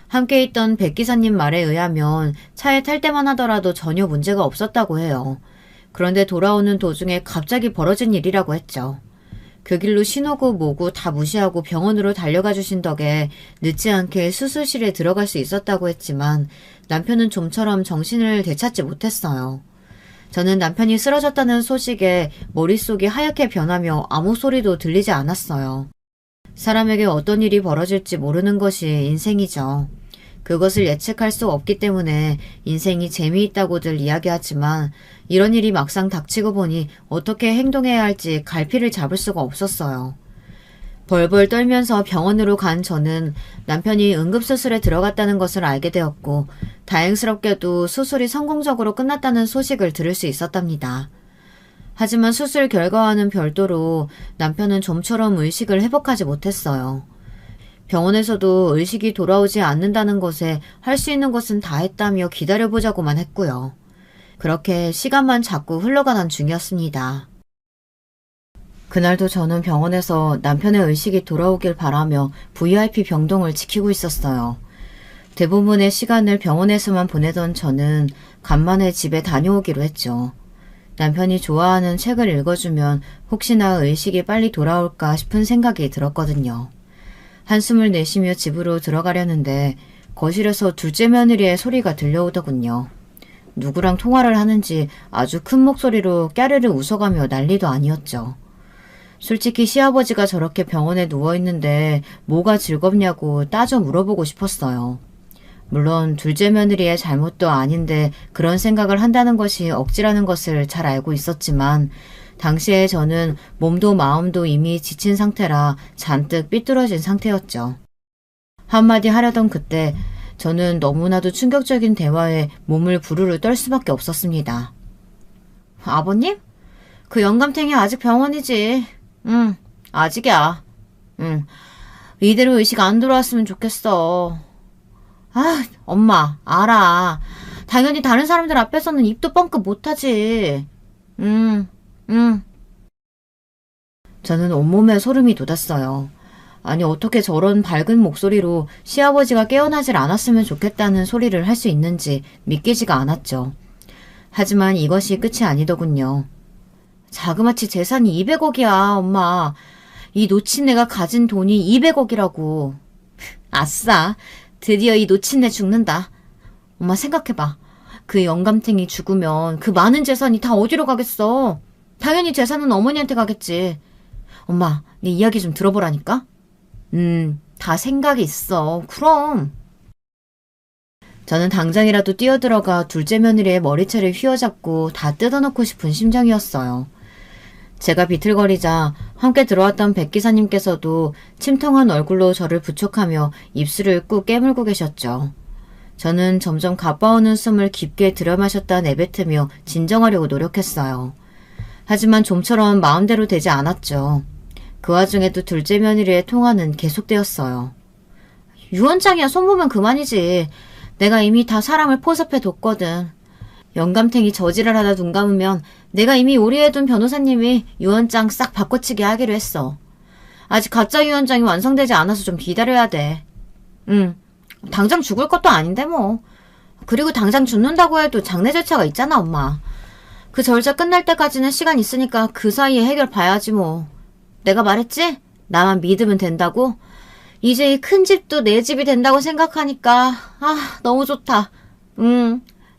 함께 있던 백 기사님 말에 의하면 차에 탈 때만 하더라도 전혀 문제가 없었다고 해요. 그런데 돌아오는 도중에 갑자기 벌어진 일이라고 했죠. 그 길로 신호고 뭐고 다 무시하고 병원으로 달려가 주신 덕에 늦지 않게 수술실에 들어갈 수 있었다고 했지만 남편은 좀처럼 정신을 되찾지 못했어요. 저는 남편이 쓰러졌다는 소식에 머릿속이 하얗게 변하며 아무 소리도 들리지 않았어요. 사람에게 어떤 일이 벌어질지 모르는 것이 인생이죠. 그것을 예측할 수 없기 때문에 인생이 재미있다고들 이야기하지만 이런 일이 막상 닥치고 보니 어떻게 행동해야 할지 갈피를 잡을 수가 없었어요. 벌벌 떨면서 병원으로 간 저는 남편이 응급수술에 들어갔다는 것을 알게 되었고 다행스럽게도 수술이 성공적으로 끝났다는 소식을 들을 수 있었답니다. 하지만 수술 결과와는 별도로 남편은 좀처럼 의식을 회복하지 못했어요. 병원에서도 의식이 돌아오지 않는다는 것에 할 수 있는 것은 다 했다며 기다려보자고만 했고요. 그렇게 시간만 자꾸 흘러가던 중이었습니다. 그날도 저는 병원에서 남편의 의식이 돌아오길 바라며 VIP 병동을 지키고 있었어요. 대부분의 시간을 병원에서만 보내던 저는 간만에 집에 다녀오기로 했죠. 남편이 좋아하는 책을 읽어주면 혹시나 의식이 빨리 돌아올까 싶은 생각이 들었거든요. 한숨을 내쉬며 집으로 들어가려는데 거실에서 둘째 며느리의 소리가 들려오더군요. 누구랑 통화를 하는지 아주 큰 목소리로 까르르 웃어가며 난리도 아니었죠. 솔직히 시아버지가 저렇게 병원에 누워있는데 뭐가 즐겁냐고 따져 물어보고 싶었어요. 물론 둘째 며느리의 잘못도 아닌데 그런 생각을 한다는 것이 억지라는 것을 잘 알고 있었지만 당시에 저는 몸도 마음도 이미 지친 상태라 잔뜩 삐뚤어진 상태였죠. 한마디 하려던 그때 저는 너무나도 충격적인 대화에 몸을 부르르 떨 수밖에 없었습니다. 아버님? 그 영감탱이 아직 병원이지. 응, 아직이야. 응, 이대로 의식 안 돌아왔으면 좋겠어. 아, 엄마, 알아. 당연히 다른 사람들 앞에서는 입도 뻥끗 못하지. 응. 저는 온몸에 소름이 돋았어요. 아니 어떻게 저런 밝은 목소리로 시아버지가 깨어나질 않았으면 좋겠다는 소리를 할 수 있는지 믿기지가 않았죠. 하지만 이것이 끝이 아니더군요. 자그마치 재산이 200억이야, 엄마. 이 노친네가 가진 돈이 200억이라고. 아싸, 드디어 이 노친네 죽는다. 엄마 생각해봐. 그 영감탱이 죽으면 그 많은 재산이 다 어디로 가겠어? 당연히 재산은 어머니한테 가겠지. 엄마, 네 이야기 좀 들어보라니까? 다 생각이 있어. 그럼. 저는 당장이라도 뛰어들어가 둘째 며느리의 머리채를 휘어잡고 다 뜯어놓고 싶은 심정이었어요. 제가 비틀거리자 함께 들어왔던 백 기사님께서도 침통한 얼굴로 저를 부축하며 입술을 꾹 깨물고 계셨죠. 저는 점점 가빠오는 숨을 깊게 들여마셨다 내뱉으며 진정하려고 노력했어요. 하지만 좀처럼 마음대로 되지 않았죠. 그 와중에도 둘째 며느리의 통화는 계속되었어요. 유언장이야 손보면 그만이지. 내가 이미 다 사람을 포섭해 뒀거든. 영감탱이 저지를 하다 눈 감으면 내가 이미 오리해둔 변호사님이 유언장 싹 바꿔치기 하기로 했어. 아직 가짜 유언장이 완성되지 않아서 좀 기다려야 돼. 당장 죽을 것도 아닌데 뭐. 그리고 당장 죽는다고 해도 장례 절차가 있잖아 엄마. 그 절차 끝날 때까지는 시간 있으니까 그 사이에 해결 봐야지 뭐. 내가 말했지? 나만 믿으면 된다고? 이제 이 큰 집도 내 집이 된다고 생각하니까 너무 좋다.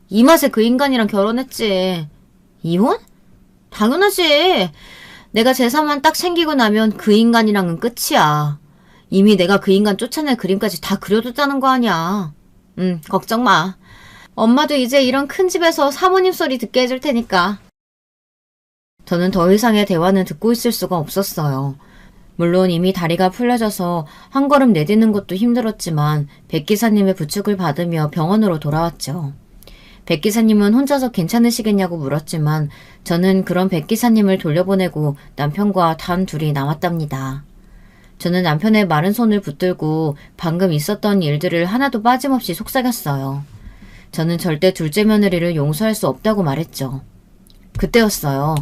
이 맛에 그 인간이랑 결혼했지. 이혼? 당연하지. 내가 재산만 딱 챙기고 나면 그 인간이랑은 끝이야. 이미 내가 그 인간 쫓아낼 그림까지 다 그려뒀다는 거 아니야. 걱정 마. 엄마도 이제 이런 큰 집에서 사모님 소리 듣게 해줄 테니까. 저는 더 이상의 대화는 듣고 있을 수가 없었어요. 물론 이미 다리가 풀려져서 한 걸음 내딛는 것도 힘들었지만 백 기사님의 부축을 받으며 병원으로 돌아왔죠. 백 기사님은 혼자서 괜찮으시겠냐고 물었지만 저는 그런 백 기사님을 돌려보내고 남편과 단 둘이 남았답니다. 저는 남편의 마른 손을 붙들고 방금 있었던 일들을 하나도 빠짐없이 속삭였어요. 저는 절대 둘째 며느리를 용서할 수 없다고 말했죠. 그때였어요.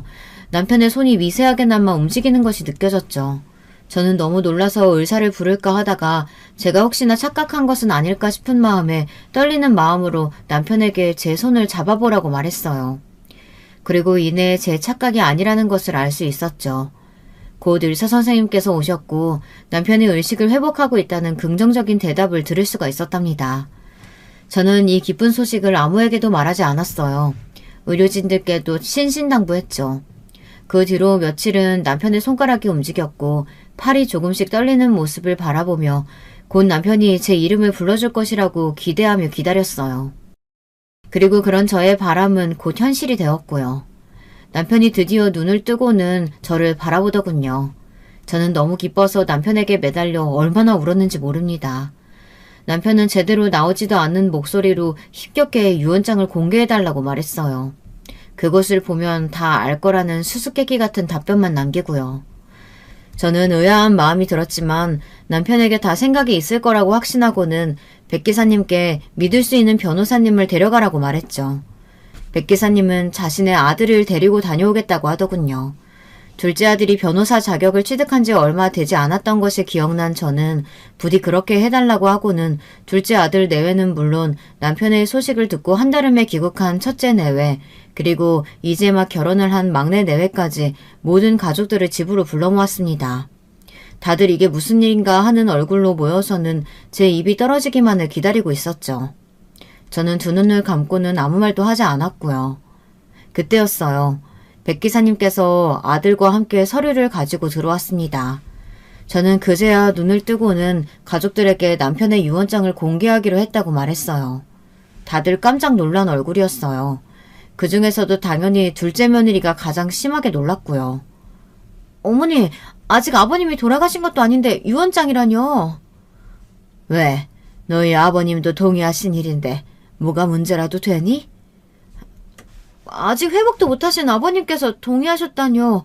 남편의 손이 미세하게나마 움직이는 것이 느껴졌죠. 저는 너무 놀라서 의사를 부를까 하다가 제가 혹시나 착각한 것은 아닐까 싶은 마음에 떨리는 마음으로 남편에게 제 손을 잡아보라고 말했어요. 그리고 이내 제 착각이 아니라는 것을 알 수 있었죠. 곧 의사 선생님께서 오셨고 남편이 의식을 회복하고 있다는 긍정적인 대답을 들을 수가 있었답니다. 저는 이 기쁜 소식을 아무에게도 말하지 않았어요. 의료진들께도 신신당부했죠. 그 뒤로 며칠은 남편의 손가락이 움직였고 팔이 조금씩 떨리는 모습을 바라보며 곧 남편이 제 이름을 불러줄 것이라고 기대하며 기다렸어요. 그리고 그런 저의 바람은 곧 현실이 되었고요. 남편이 드디어 눈을 뜨고는 저를 바라보더군요. 저는 너무 기뻐서 남편에게 매달려 얼마나 울었는지 모릅니다. 남편은 제대로 나오지도 않는 목소리로 힘겹게 유언장을 공개해달라고 말했어요. 그것을 보면 다 알 거라는 수수께끼 같은 답변만 남기고요. 저는 의아한 마음이 들었지만 남편에게 다 생각이 있을 거라고 확신하고는 백 기사님께 믿을 수 있는 변호사님을 데려가라고 말했죠. 백 기사님은 자신의 아들을 데리고 다녀오겠다고 하더군요. 둘째 아들이 변호사 자격을 취득한 지 얼마 되지 않았던 것이 기억난 저는 부디 그렇게 해달라고 하고는 둘째 아들 내외는 물론 남편의 소식을 듣고 한달음에 귀국한 첫째 내외 그리고 이제 막 결혼을 한 막내 내외까지 모든 가족들을 집으로 불러 모았습니다. 다들 이게 무슨 일인가 하는 얼굴로 모여서는 제 입이 떨어지기만을 기다리고 있었죠. 저는 두 눈을 감고는 아무 말도 하지 않았고요. 그때였어요. 백 기사님께서 아들과 함께 서류를 가지고 들어왔습니다. 저는 그제야 눈을 뜨고는 가족들에게 남편의 유언장을 공개하기로 했다고 말했어요. 다들 깜짝 놀란 얼굴이었어요. 그 중에서도 당연히 둘째 며느리가 가장 심하게 놀랐고요. 어머니, 아직 아버님이 돌아가신 것도 아닌데 유언장이라뇨? 왜? 너희 아버님도 동의하신 일인데 뭐가 문제라도 되니? 아직 회복도 못하신 아버님께서 동의하셨다뇨.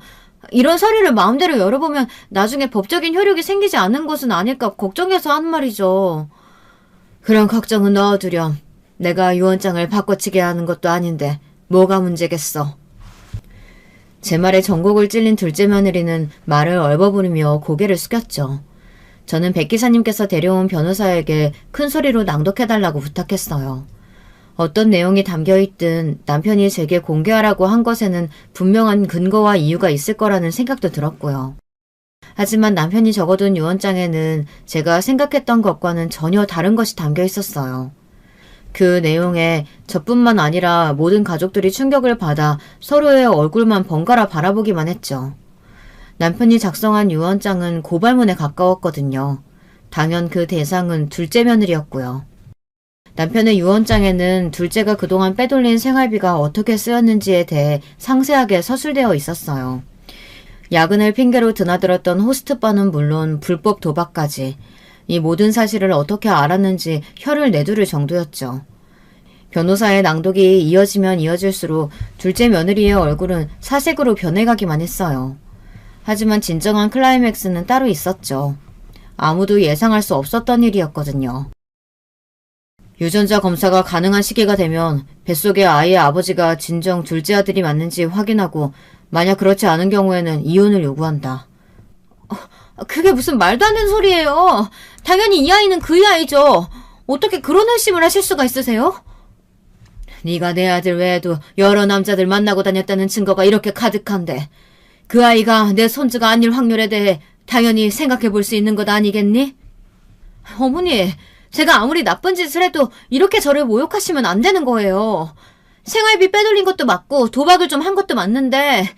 이런 서류를 마음대로 열어보면 나중에 법적인 효력이 생기지 않는 것은 아닐까 걱정해서 한 말이죠. 그런 걱정은 넣어두렴. 내가 유언장을 바꿔치게 하는 것도 아닌데 뭐가 문제겠어. 제 말에 전곡을 찔린 둘째 며느리는 말을 얼버무리며 고개를 숙였죠. 저는 백 기사님께서 데려온 변호사에게 큰 소리로 낭독해달라고 부탁했어요. 어떤 내용이 담겨있든 남편이 제게 공개하라고 한 것에는 분명한 근거와 이유가 있을 거라는 생각도 들었고요. 하지만 남편이 적어둔 유언장에는 제가 생각했던 것과는 전혀 다른 것이 담겨 있었어요. 그 내용에 저뿐만 아니라 모든 가족들이 충격을 받아 서로의 얼굴만 번갈아 바라보기만 했죠. 남편이 작성한 유언장은 고발문에 가까웠거든요. 당연 그 대상은 둘째 며느리였고요. 남편의 유언장에는 둘째가 그동안 빼돌린 생활비가 어떻게 쓰였는지에 대해 상세하게 서술되어 있었어요. 야근을 핑계로 드나들었던 호스트바는 물론 불법 도박까지 이 모든 사실을 어떻게 알았는지 혀를 내두를 정도였죠. 변호사의 낭독이 이어지면 이어질수록 둘째 며느리의 얼굴은 사색으로 변해가기만 했어요. 하지만 진정한 클라이맥스는 따로 있었죠. 아무도 예상할 수 없었던 일이었거든요. 유전자 검사가 가능한 시기가 되면 뱃속의 아이의 아버지가 진정 둘째 아들이 맞는지 확인하고 만약 그렇지 않은 경우에는 이혼을 요구한다. 그게 무슨 말도 안 되는 소리예요. 당연히 이 아이는 그의 아이죠. 어떻게 그런 의심을 하실 수가 있으세요? 네가 내 아들 외에도 여러 남자들 만나고 다녔다는 증거가 이렇게 가득한데 그 아이가 내 손주가 아닐 확률에 대해 당연히 생각해 볼 수 있는 것 아니겠니? 어머니, 제가 아무리 나쁜 짓을 해도 이렇게 저를 모욕하시면 안 되는 거예요. 생활비 빼돌린 것도 맞고 도박을 좀 한 것도 맞는데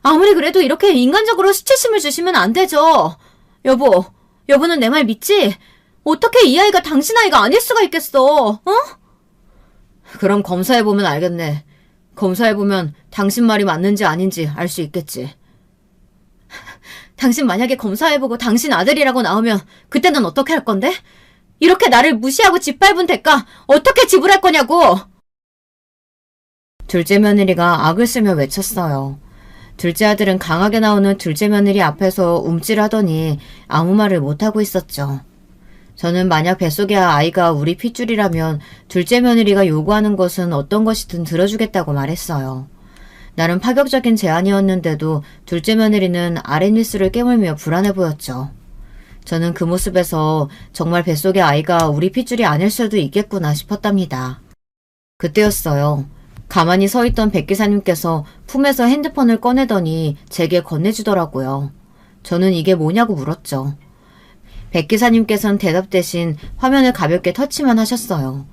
아무리 그래도 이렇게 인간적으로 수치심을 주시면 안 되죠. 여보는 내 말 믿지? 어떻게 이 아이가 당신 아이가 아닐 수가 있겠어, 어? 그럼 검사해보면 알겠네. 검사해보면 당신 말이 맞는지 아닌지 알 수 있겠지. 당신 만약에 검사해보고 당신 아들이라고 나오면 그때는 어떻게 할 건데? 이렇게 나를 무시하고 짓밟은 대가 어떻게 지불할 거냐고! 둘째 며느리가 악을 쓰며 외쳤어요. 둘째 아들은 강하게 나오는 둘째 며느리 앞에서 움찔하더니 아무 말을 못하고 있었죠. 저는 만약 뱃속의 아이가 우리 핏줄이라면 둘째 며느리가 요구하는 것은 어떤 것이든 들어주겠다고 말했어요. 나름 파격적인 제안이었는데도 둘째 며느리는 아랫입술을 깨물며 불안해 보였죠. 저는 그 모습에서 정말 뱃속의 아이가 우리 핏줄이 아닐 수도 있겠구나 싶었답니다. 그때였어요. 가만히 서 있던 백 기사님께서 품에서 핸드폰을 꺼내더니 제게 건네주더라고요. 저는 이게 뭐냐고 물었죠. 백 기사님께서는 대답 대신 화면을 가볍게 터치만 하셨어요.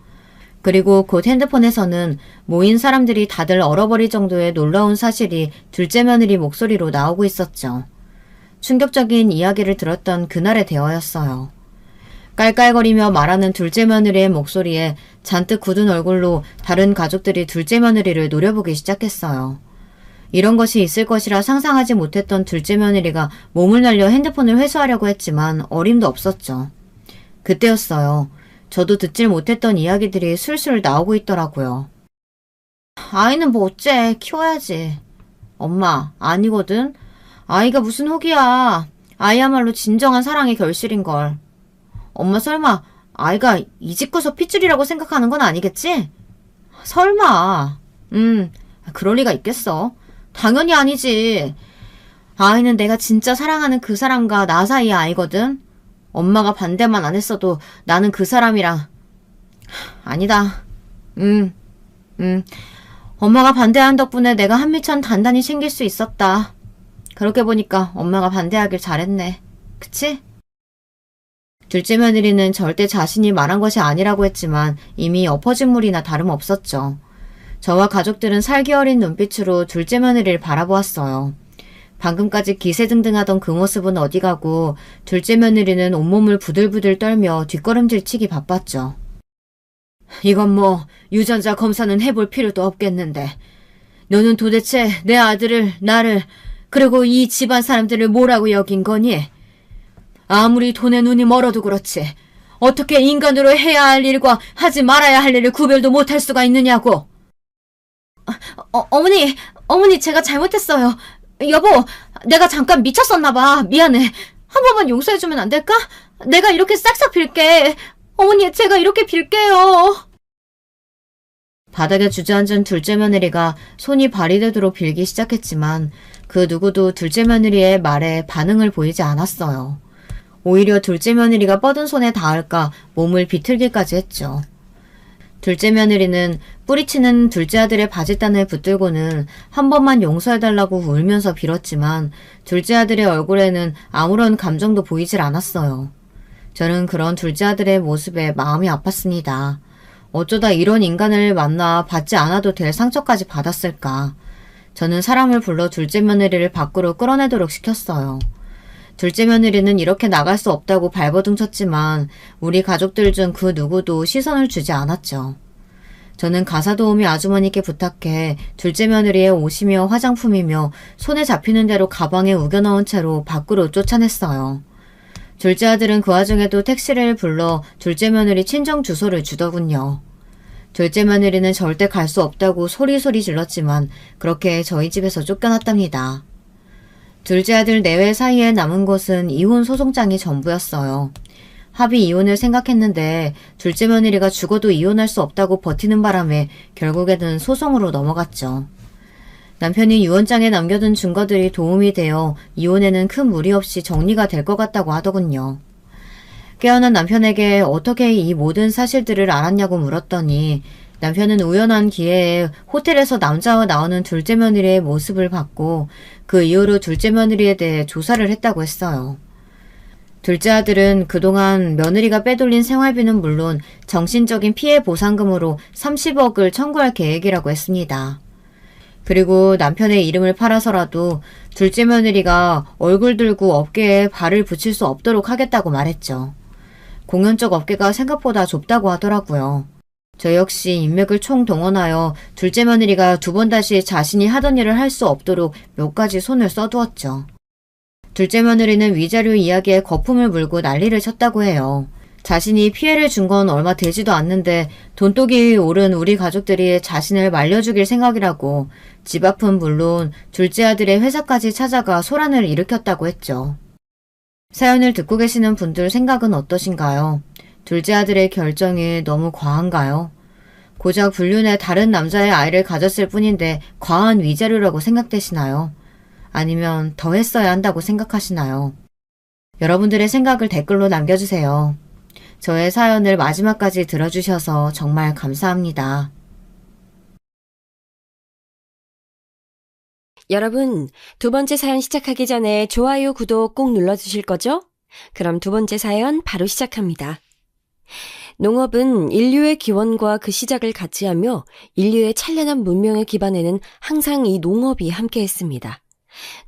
그리고 곧 핸드폰에서는 모인 사람들이 다들 얼어버릴 정도의 놀라운 사실이 둘째 며느리 목소리로 나오고 있었죠. 충격적인 이야기를 들었던 그날의 대화였어요. 깔깔거리며 말하는 둘째 며느리의 목소리에 잔뜩 굳은 얼굴로 다른 가족들이 둘째 며느리를 노려보기 시작했어요. 이런 것이 있을 것이라 상상하지 못했던 둘째 며느리가 몸을 날려 핸드폰을 회수하려고 했지만 어림도 없었죠. 그때였어요. 저도 듣질 못했던 이야기들이 술술 나오고 있더라고요. 아이는 뭐 어째 키워야지. 엄마, 아니거든. 아이가 무슨 혹이야. 아이야말로 진정한 사랑의 결실인걸. 엄마 설마 아이가 이 집구석 핏줄이라고 생각하는 건 아니겠지? 설마. 그럴 리가 있겠어. 당연히 아니지. 아이는 내가 진짜 사랑하는 그 사람과 나 사이의 아이거든. 엄마가 반대만 안 했어도 나는 그 사람이랑 아니다. 엄마가 반대한 덕분에 내가 한미천 단단히 챙길 수 있었다. 그렇게 보니까 엄마가 반대하길 잘했네. 그치? 둘째 며느리는 절대 자신이 말한 것이 아니라고 했지만 이미 엎어진 물이나 다름없었죠. 저와 가족들은 살기 어린 눈빛으로 둘째 며느리를 바라보았어요. 방금까지 기세등등하던 그 모습은 어디 가고 둘째 며느리는 온몸을 부들부들 떨며 뒷걸음질 치기 바빴죠. 이건 뭐 유전자 검사는 해볼 필요도 없겠는데 너는 도대체 내 아들을, 나를, 그리고 이 집안 사람들을 뭐라고 여긴 거니? 아무리 돈에 눈이 멀어도 그렇지 어떻게 인간으로 해야 할 일과 하지 말아야 할 일을 구별도 못할 수가 있느냐고. 어머니 제가 잘못했어요. 여보, 내가 잠깐 미쳤었나봐. 미안해. 한 번만 용서해주면 안 될까? 내가 이렇게 싹싹 빌게. 어머니, 제가 이렇게 빌게요. 바닥에 주저앉은 둘째 며느리가 손이 발이 되도록 빌기 시작했지만 그 누구도 둘째 며느리의 말에 반응을 보이지 않았어요. 오히려 둘째 며느리가 뻗은 손에 닿을까 몸을 비틀기까지 했죠. 둘째 며느리는 뿌리치는 둘째 아들의 바짓단을 붙들고는 한 번만 용서해달라고 울면서 빌었지만 둘째 아들의 얼굴에는 아무런 감정도 보이질 않았어요. 저는 그런 둘째 아들의 모습에 마음이 아팠습니다. 어쩌다 이런 인간을 만나 받지 않아도 될 상처까지 받았을까. 저는 사람을 불러 둘째 며느리를 밖으로 끌어내도록 시켰어요. 둘째 며느리는 이렇게 나갈 수 없다고 발버둥 쳤지만 우리 가족들 중 그 누구도 시선을 주지 않았죠. 저는 가사도우미 아주머니께 부탁해 둘째 며느리의 옷이며 화장품이며 손에 잡히는 대로 가방에 우겨넣은 채로 밖으로 쫓아냈어요. 둘째 아들은 그 와중에도 택시를 불러 둘째 며느리 친정 주소를 주더군요. 둘째 며느리는 절대 갈 수 없다고 소리소리 질렀지만 그렇게 저희 집에서 쫓겨났답니다. 둘째 아들 내외 사이에 남은 것은 이혼 소송장이 전부였어요. 합의 이혼을 생각했는데 둘째 며느리가 죽어도 이혼할 수 없다고 버티는 바람에 결국에는 소송으로 넘어갔죠. 남편이 유언장에 남겨둔 증거들이 도움이 되어 이혼에는 큰 무리 없이 정리가 될 것 같다고 하더군요. 깨어난 남편에게 어떻게 이 모든 사실들을 알았냐고 물었더니 남편은 우연한 기회에 호텔에서 남자와 나오는 둘째 며느리의 모습을 봤고 그 이후로 둘째 며느리에 대해 조사를 했다고 했어요. 둘째 아들은 그동안 며느리가 빼돌린 생활비는 물론 정신적인 피해 보상금으로 30억을 청구할 계획이라고 했습니다. 그리고 남편의 이름을 팔아서라도 둘째 며느리가 얼굴 들고 어깨에 발을 붙일 수 없도록 하겠다고 말했죠. 공연적 어깨가 생각보다 좁다고 하더라고요. 저 역시 인맥을 총동원하여 둘째 며느리가 두 번 다시 자신이 하던 일을 할 수 없도록 몇 가지 손을 써두었죠. 둘째 며느리는 위자료 이야기에 거품을 물고 난리를 쳤다고 해요. 자신이 피해를 준 건 얼마 되지도 않는데 돈독이 오른 우리 가족들이 자신을 말려 죽일 생각이라고 집 앞은 물론 둘째 아들의 회사까지 찾아가 소란을 일으켰다고 했죠. 사연을 듣고 계시는 분들 생각은 어떠신가요? 둘째 아들의 결정이 너무 과한가요? 고작 불륜에 다른 남자의 아이를 가졌을 뿐인데 과한 위자료라고 생각되시나요? 아니면 더 했어야 한다고 생각하시나요? 여러분들의 생각을 댓글로 남겨주세요. 저의 사연을 마지막까지 들어주셔서 정말 감사합니다. 여러분, 두 번째 사연 시작하기 전에 좋아요, 구독 꼭 눌러주실 거죠? 그럼 두 번째 사연 바로 시작합니다. 농업은 인류의 기원과 그 시작을 같이 하며 인류의 찬란한 문명의 기반에는 항상 이 농업이 함께했습니다.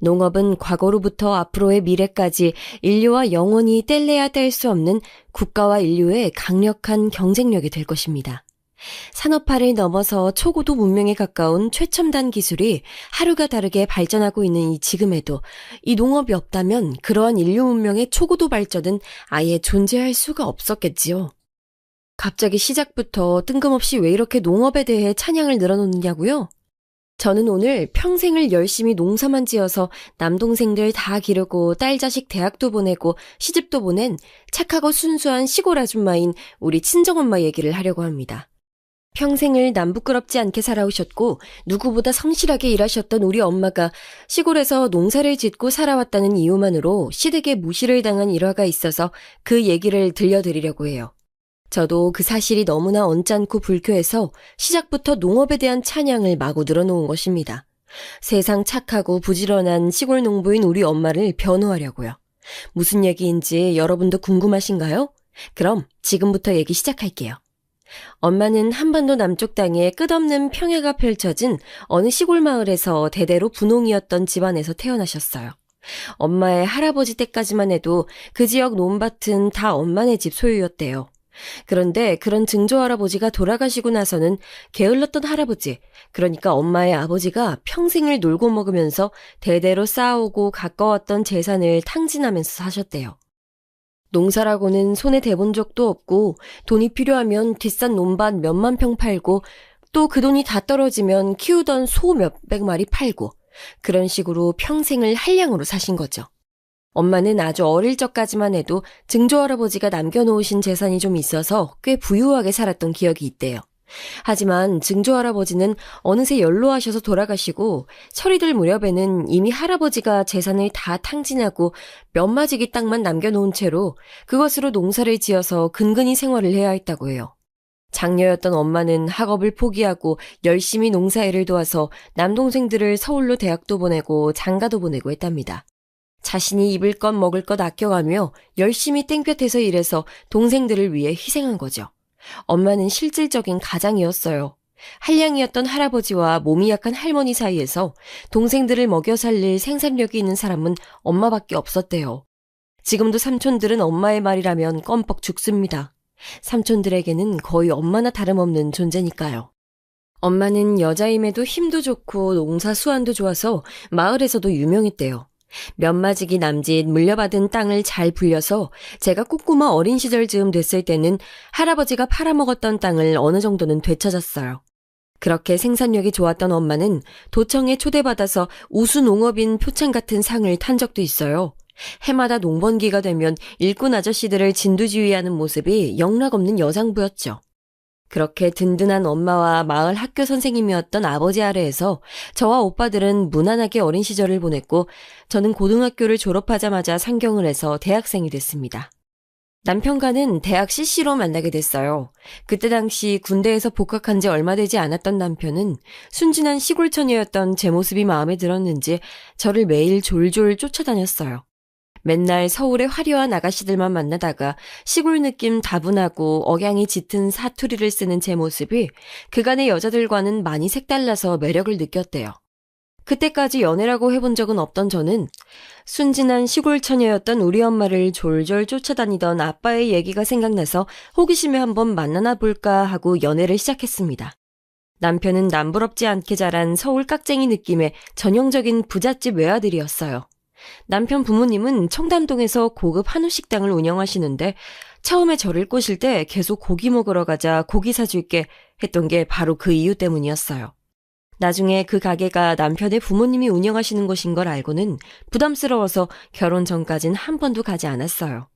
농업은 과거로부터 앞으로의 미래까지 인류와 영원히 뗄래야 뗄 수 없는 국가와 인류의 강력한 경쟁력이 될 것입니다. 산업화를 넘어서 초고도 문명에 가까운 최첨단 기술이 하루가 다르게 발전하고 있는 이 지금에도 이 농업이 없다면 그러한 인류 문명의 초고도 발전은 아예 존재할 수가 없었겠지요. 갑자기 시작부터 뜬금없이 왜 이렇게 농업에 대해 찬양을 늘어놓느냐고요? 저는 오늘 평생을 열심히 농사만 지어서 남동생들 다 기르고 딸 자식 대학도 보내고 시집도 보낸 착하고 순수한 시골 아줌마인 우리 친정엄마 얘기를 하려고 합니다. 평생을 남 부끄럽지 않게 살아오셨고 누구보다 성실하게 일하셨던 우리 엄마가 시골에서 농사를 짓고 살아왔다는 이유만으로 시댁에 무시를 당한 일화가 있어서 그 얘기를 들려드리려고 해요. 저도 그 사실이 너무나 언짢고 불쾌해서 시작부터 농업에 대한 찬양을 마구 늘어놓은 것입니다. 세상 착하고 부지런한 시골 농부인 우리 엄마를 변호하려고요. 무슨 얘기인지 여러분도 궁금하신가요? 그럼 지금부터 얘기 시작할게요. 엄마는 한반도 남쪽 땅에 끝없는 평야가 펼쳐진 어느 시골 마을에서 대대로 분홍이었던 집안에서 태어나셨어요. 엄마의 할아버지 때까지만 해도 그 지역 논밭은 다 엄마네 집 소유였대요. 그런데 그런 증조할아버지가 돌아가시고 나서는 게을렀던 할아버지, 그러니까 엄마의 아버지가 평생을 놀고 먹으면서 대대로 쌓아오고 가까웠던 재산을 탕진하면서 사셨대요. 농사라고는 손에 대본 적도 없고 돈이 필요하면 뒷산 논밭 몇만 평 팔고 또 그 돈이 다 떨어지면 키우던 소 몇백 마리 팔고 그런 식으로 평생을 한량으로 사신 거죠. 엄마는 아주 어릴 적까지만 해도 증조할아버지가 남겨놓으신 재산이 좀 있어서 꽤 부유하게 살았던 기억이 있대요. 하지만 증조할아버지는 어느새 연로하셔서 돌아가시고 철이 들 무렵에는 이미 할아버지가 재산을 다 탕진하고 몇 마지기 땅만 남겨놓은 채로 그것으로 농사를 지어서 근근히 생활을 해야 했다고 해요. 장녀였던 엄마는 학업을 포기하고 열심히 농사일을 도와서 남동생들을 서울로 대학도 보내고 장가도 보내고 했답니다. 자신이 입을 것 먹을 것 아껴가며 열심히 땡볕에서 일해서 동생들을 위해 희생한 거죠. 엄마는 실질적인 가장이었어요. 한량이었던 할아버지와 몸이 약한 할머니 사이에서 동생들을 먹여 살릴 생산력이 있는 사람은 엄마밖에 없었대요. 지금도 삼촌들은 엄마의 말이라면 껌뻑 죽습니다. 삼촌들에게는 거의 엄마나 다름없는 존재니까요. 엄마는 여자임에도 힘도 좋고 농사 수완도 좋아서 마을에서도 유명했대요. 몇마지기 남짓 물려받은 땅을 잘 불려서 제가 꼬꼬마 어린 시절 즈음 됐을 때는 할아버지가 팔아먹었던 땅을 어느 정도는 되찾았어요. 그렇게 생산력이 좋았던 엄마는 도청에 초대받아서 우수 농업인 표창 같은 상을 탄 적도 있어요. 해마다 농번기가 되면 일꾼 아저씨들을 진두지휘하는 모습이 영락없는 여장부였죠. 그렇게 든든한 엄마와 마을 학교 선생님이었던 아버지 아래에서 저와 오빠들은 무난하게 어린 시절을 보냈고 저는 고등학교를 졸업하자마자 상경을 해서 대학생이 됐습니다. 남편과는 대학 CC로 만나게 됐어요. 그때 당시 군대에서 복학한 지 얼마 되지 않았던 남편은 순진한 시골 처녀였던 제 모습이 마음에 들었는지 저를 매일 졸졸 쫓아다녔어요. 맨날 서울의 화려한 아가씨들만 만나다가 시골 느낌 다분하고 억양이 짙은 사투리를 쓰는 제 모습이 그간의 여자들과는 많이 색달라서 매력을 느꼈대요. 그때까지 연애라고 해본 적은 없던 저는 순진한 시골 처녀였던 우리 엄마를 졸졸 쫓아다니던 아빠의 얘기가 생각나서 호기심에 한번 만나나 볼까 하고 연애를 시작했습니다. 남편은 남부럽지 않게 자란 서울 깍쟁이 느낌의 전형적인 부잣집 외아들이었어요. 남편 부모님은 청담동에서 고급 한우 식당을 운영하시는데 처음에 저를 꼬실 때 계속 고기 먹으러 가자, 고기 사줄게 했던 게 바로 그 이유 때문이었어요. 나중에 그 가게가 남편의 부모님이 운영하시는 곳인 걸 알고는 부담스러워서 결혼 전까진 한 번도 가지 않았어요.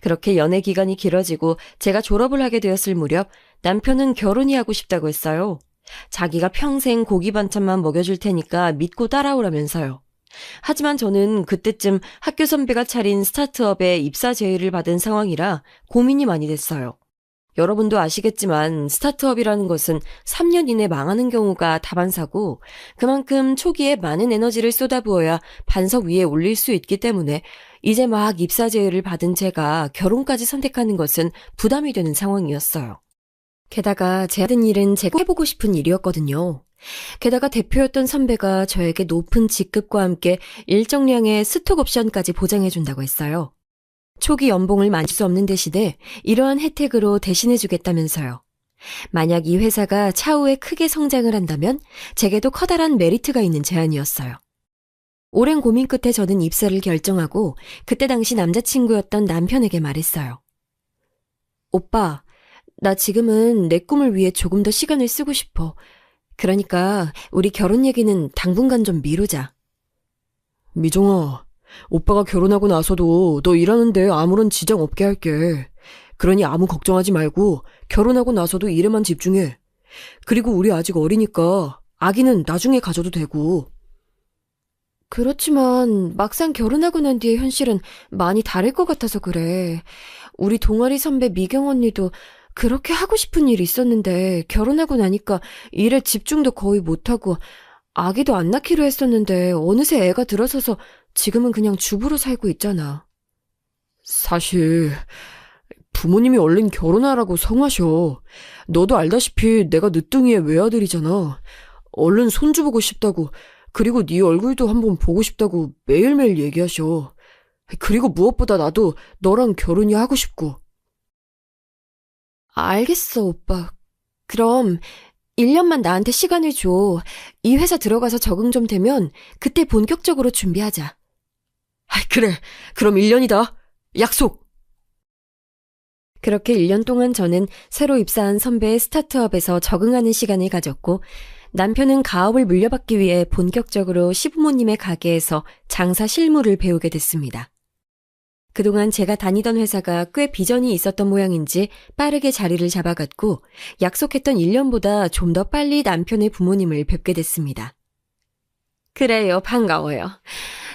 그렇게 연애 기간이 길어지고 제가 졸업을 하게 되었을 무렵 남편은 결혼이 하고 싶다고 했어요. 자기가 평생 고기 반찬만 먹여줄 테니까 믿고 따라오라면서요. 하지만 저는 그때쯤 학교 선배가 차린 스타트업에 입사 제의를 받은 상황이라 고민이 많이 됐어요. 여러분도 아시겠지만 스타트업이라는 것은 3년 이내 망하는 경우가 다반사고 그만큼 초기에 많은 에너지를 쏟아부어야 반석 위에 올릴 수 있기 때문에 이제 막 입사 제의를 받은 제가 결혼까지 선택하는 것은 부담이 되는 상황이었어요. 게다가 제 하던 일은 제가 해보고 싶은 일이었거든요. 게다가 대표였던 선배가 저에게 높은 직급과 함께 일정량의 스톡 옵션까지 보장해준다고 했어요. 초기 연봉을 만질 수 없는 대신에 이러한 혜택으로 대신해주겠다면서요. 만약 이 회사가 차후에 크게 성장을 한다면 제게도 커다란 메리트가 있는 제안이었어요. 오랜 고민 끝에 저는 입사를 결정하고 그때 당시 남자친구였던 남편에게 말했어요. 오빠, 나 지금은 내 꿈을 위해 조금 더 시간을 쓰고 싶어. 그러니까 우리 결혼 얘기는 당분간 좀 미루자. 미정아, 오빠가 결혼하고 나서도 너 일하는데 아무런 지장 없게 할게. 그러니 아무 걱정하지 말고 결혼하고 나서도 일에만 집중해. 그리고 우리 아직 어리니까 아기는 나중에 가져도 되고. 그렇지만 막상 결혼하고 난 뒤의 현실은 많이 다를 것 같아서 그래. 우리 동아리 선배 미경 언니도 그렇게 하고 싶은 일이 있었는데 결혼하고 나니까 일에 집중도 거의 못하고 아기도 안 낳기로 했었는데 어느새 애가 들어서서 지금은 그냥 주부로 살고 있잖아. 사실 부모님이 얼른 결혼하라고 성하셔. 너도 알다시피 내가 늦둥이의 외아들이잖아. 얼른 손주 보고 싶다고, 그리고 네 얼굴도 한번 보고 싶다고 매일매일 얘기하셔. 그리고 무엇보다 나도 너랑 결혼이 하고 싶고. 알겠어, 오빠. 그럼 1년만 나한테 시간을 줘. 이 회사 들어가서 적응 좀 되면 그때 본격적으로 준비하자. 그래, 그럼 1년이다. 약속! 그렇게 1년 동안 저는 새로 입사한 선배의 스타트업에서 적응하는 시간을 가졌고 남편은 가업을 물려받기 위해 본격적으로 시부모님의 가게에서 장사 실무를 배우게 됐습니다. 그동안 제가 다니던 회사가 꽤 비전이 있었던 모양인지 빠르게 자리를 잡아갔고 약속했던 1년보다 좀 더 빨리 남편의 부모님을 뵙게 됐습니다. 그래요, 반가워요.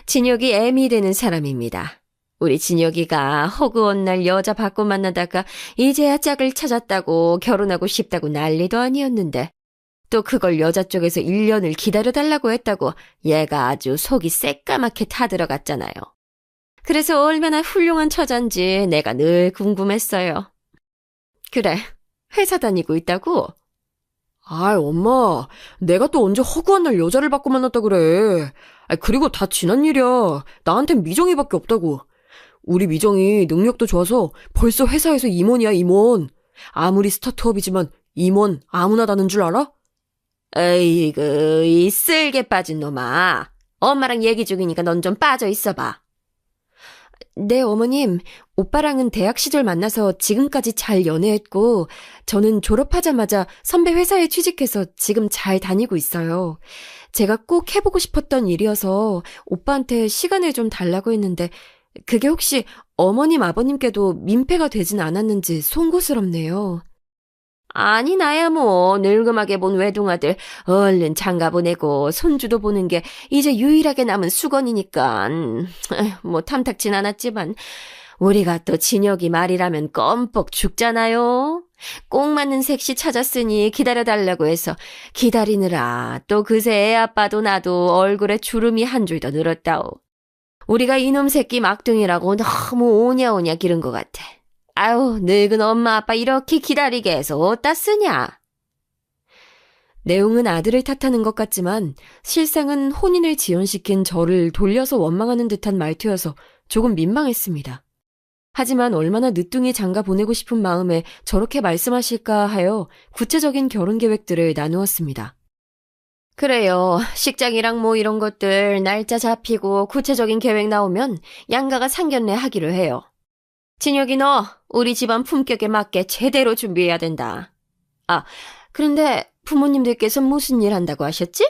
진혁이 애미 되는 사람입니다. 우리 진혁이가 허구한 날 여자 바꿔 만나다가 이제야 짝을 찾았다고 결혼하고 싶다고 난리도 아니었는데 또 그걸 여자 쪽에서 1년을 기다려달라고 했다고 얘가 아주 속이 새까맣게 타들어갔잖아요. 그래서 얼마나 훌륭한 처잔지 내가 늘 궁금했어요. 그래, 회사 다니고 있다고? 아이, 엄마, 내가 또 언제 허구한 날 여자를 바꿔 만났다 그래. 그리고 다 지난 일이야. 나한텐 미정이밖에 없다고. 우리 미정이 능력도 좋아서 벌써 회사에서 임원이야, 임원. 아무리 스타트업이지만 임원 아무나 다는 줄 알아? 에이그, 이 쓸개 빠진 놈아. 엄마랑 얘기 중이니까 넌 좀 빠져 있어봐. 네, 어머님. 오빠랑은 대학 시절 만나서 지금까지 잘 연애했고 저는 졸업하자마자 선배 회사에 취직해서 지금 잘 다니고 있어요. 제가 꼭 해보고 싶었던 일이어서 오빠한테 시간을 좀 달라고 했는데 그게 혹시 어머님, 아버님께도 민폐가 되진 않았는지 송구스럽네요. 아니, 나야 뭐 늙음하게 본 외동아들 얼른 장가 보내고 손주도 보는 게 이제 유일하게 남은 수건이니까 뭐 탐탁진 않았지만 우리가 또 진혁이 말이라면 껌뻑 죽잖아요. 꼭 맞는 색시 찾았으니 기다려달라고 해서 기다리느라 또 그새 애 아빠도 나도 얼굴에 주름이 한 줄 더 늘었다오. 우리가 이놈 새끼 막둥이라고 너무 오냐오냐 기른 것 같아. 아유, 늙은 엄마 아빠 이렇게 기다리게 해서 어디다 쓰냐? 내용은 아들을 탓하는 것 같지만 실상은 혼인을 지연시킨 저를 돌려서 원망하는 듯한 말투여서 조금 민망했습니다. 하지만 얼마나 늦둥이 장가 보내고 싶은 마음에 저렇게 말씀하실까 하여 구체적인 결혼 계획들을 나누었습니다. 그래요. 식장이랑 뭐 이런 것들 날짜 잡히고 구체적인 계획 나오면 양가가 상견례 하기로 해요. 진혁이 너 우리 집안 품격에 맞게 제대로 준비해야 된다. 아, 그런데 부모님들께서 무슨 일 한다고 하셨지?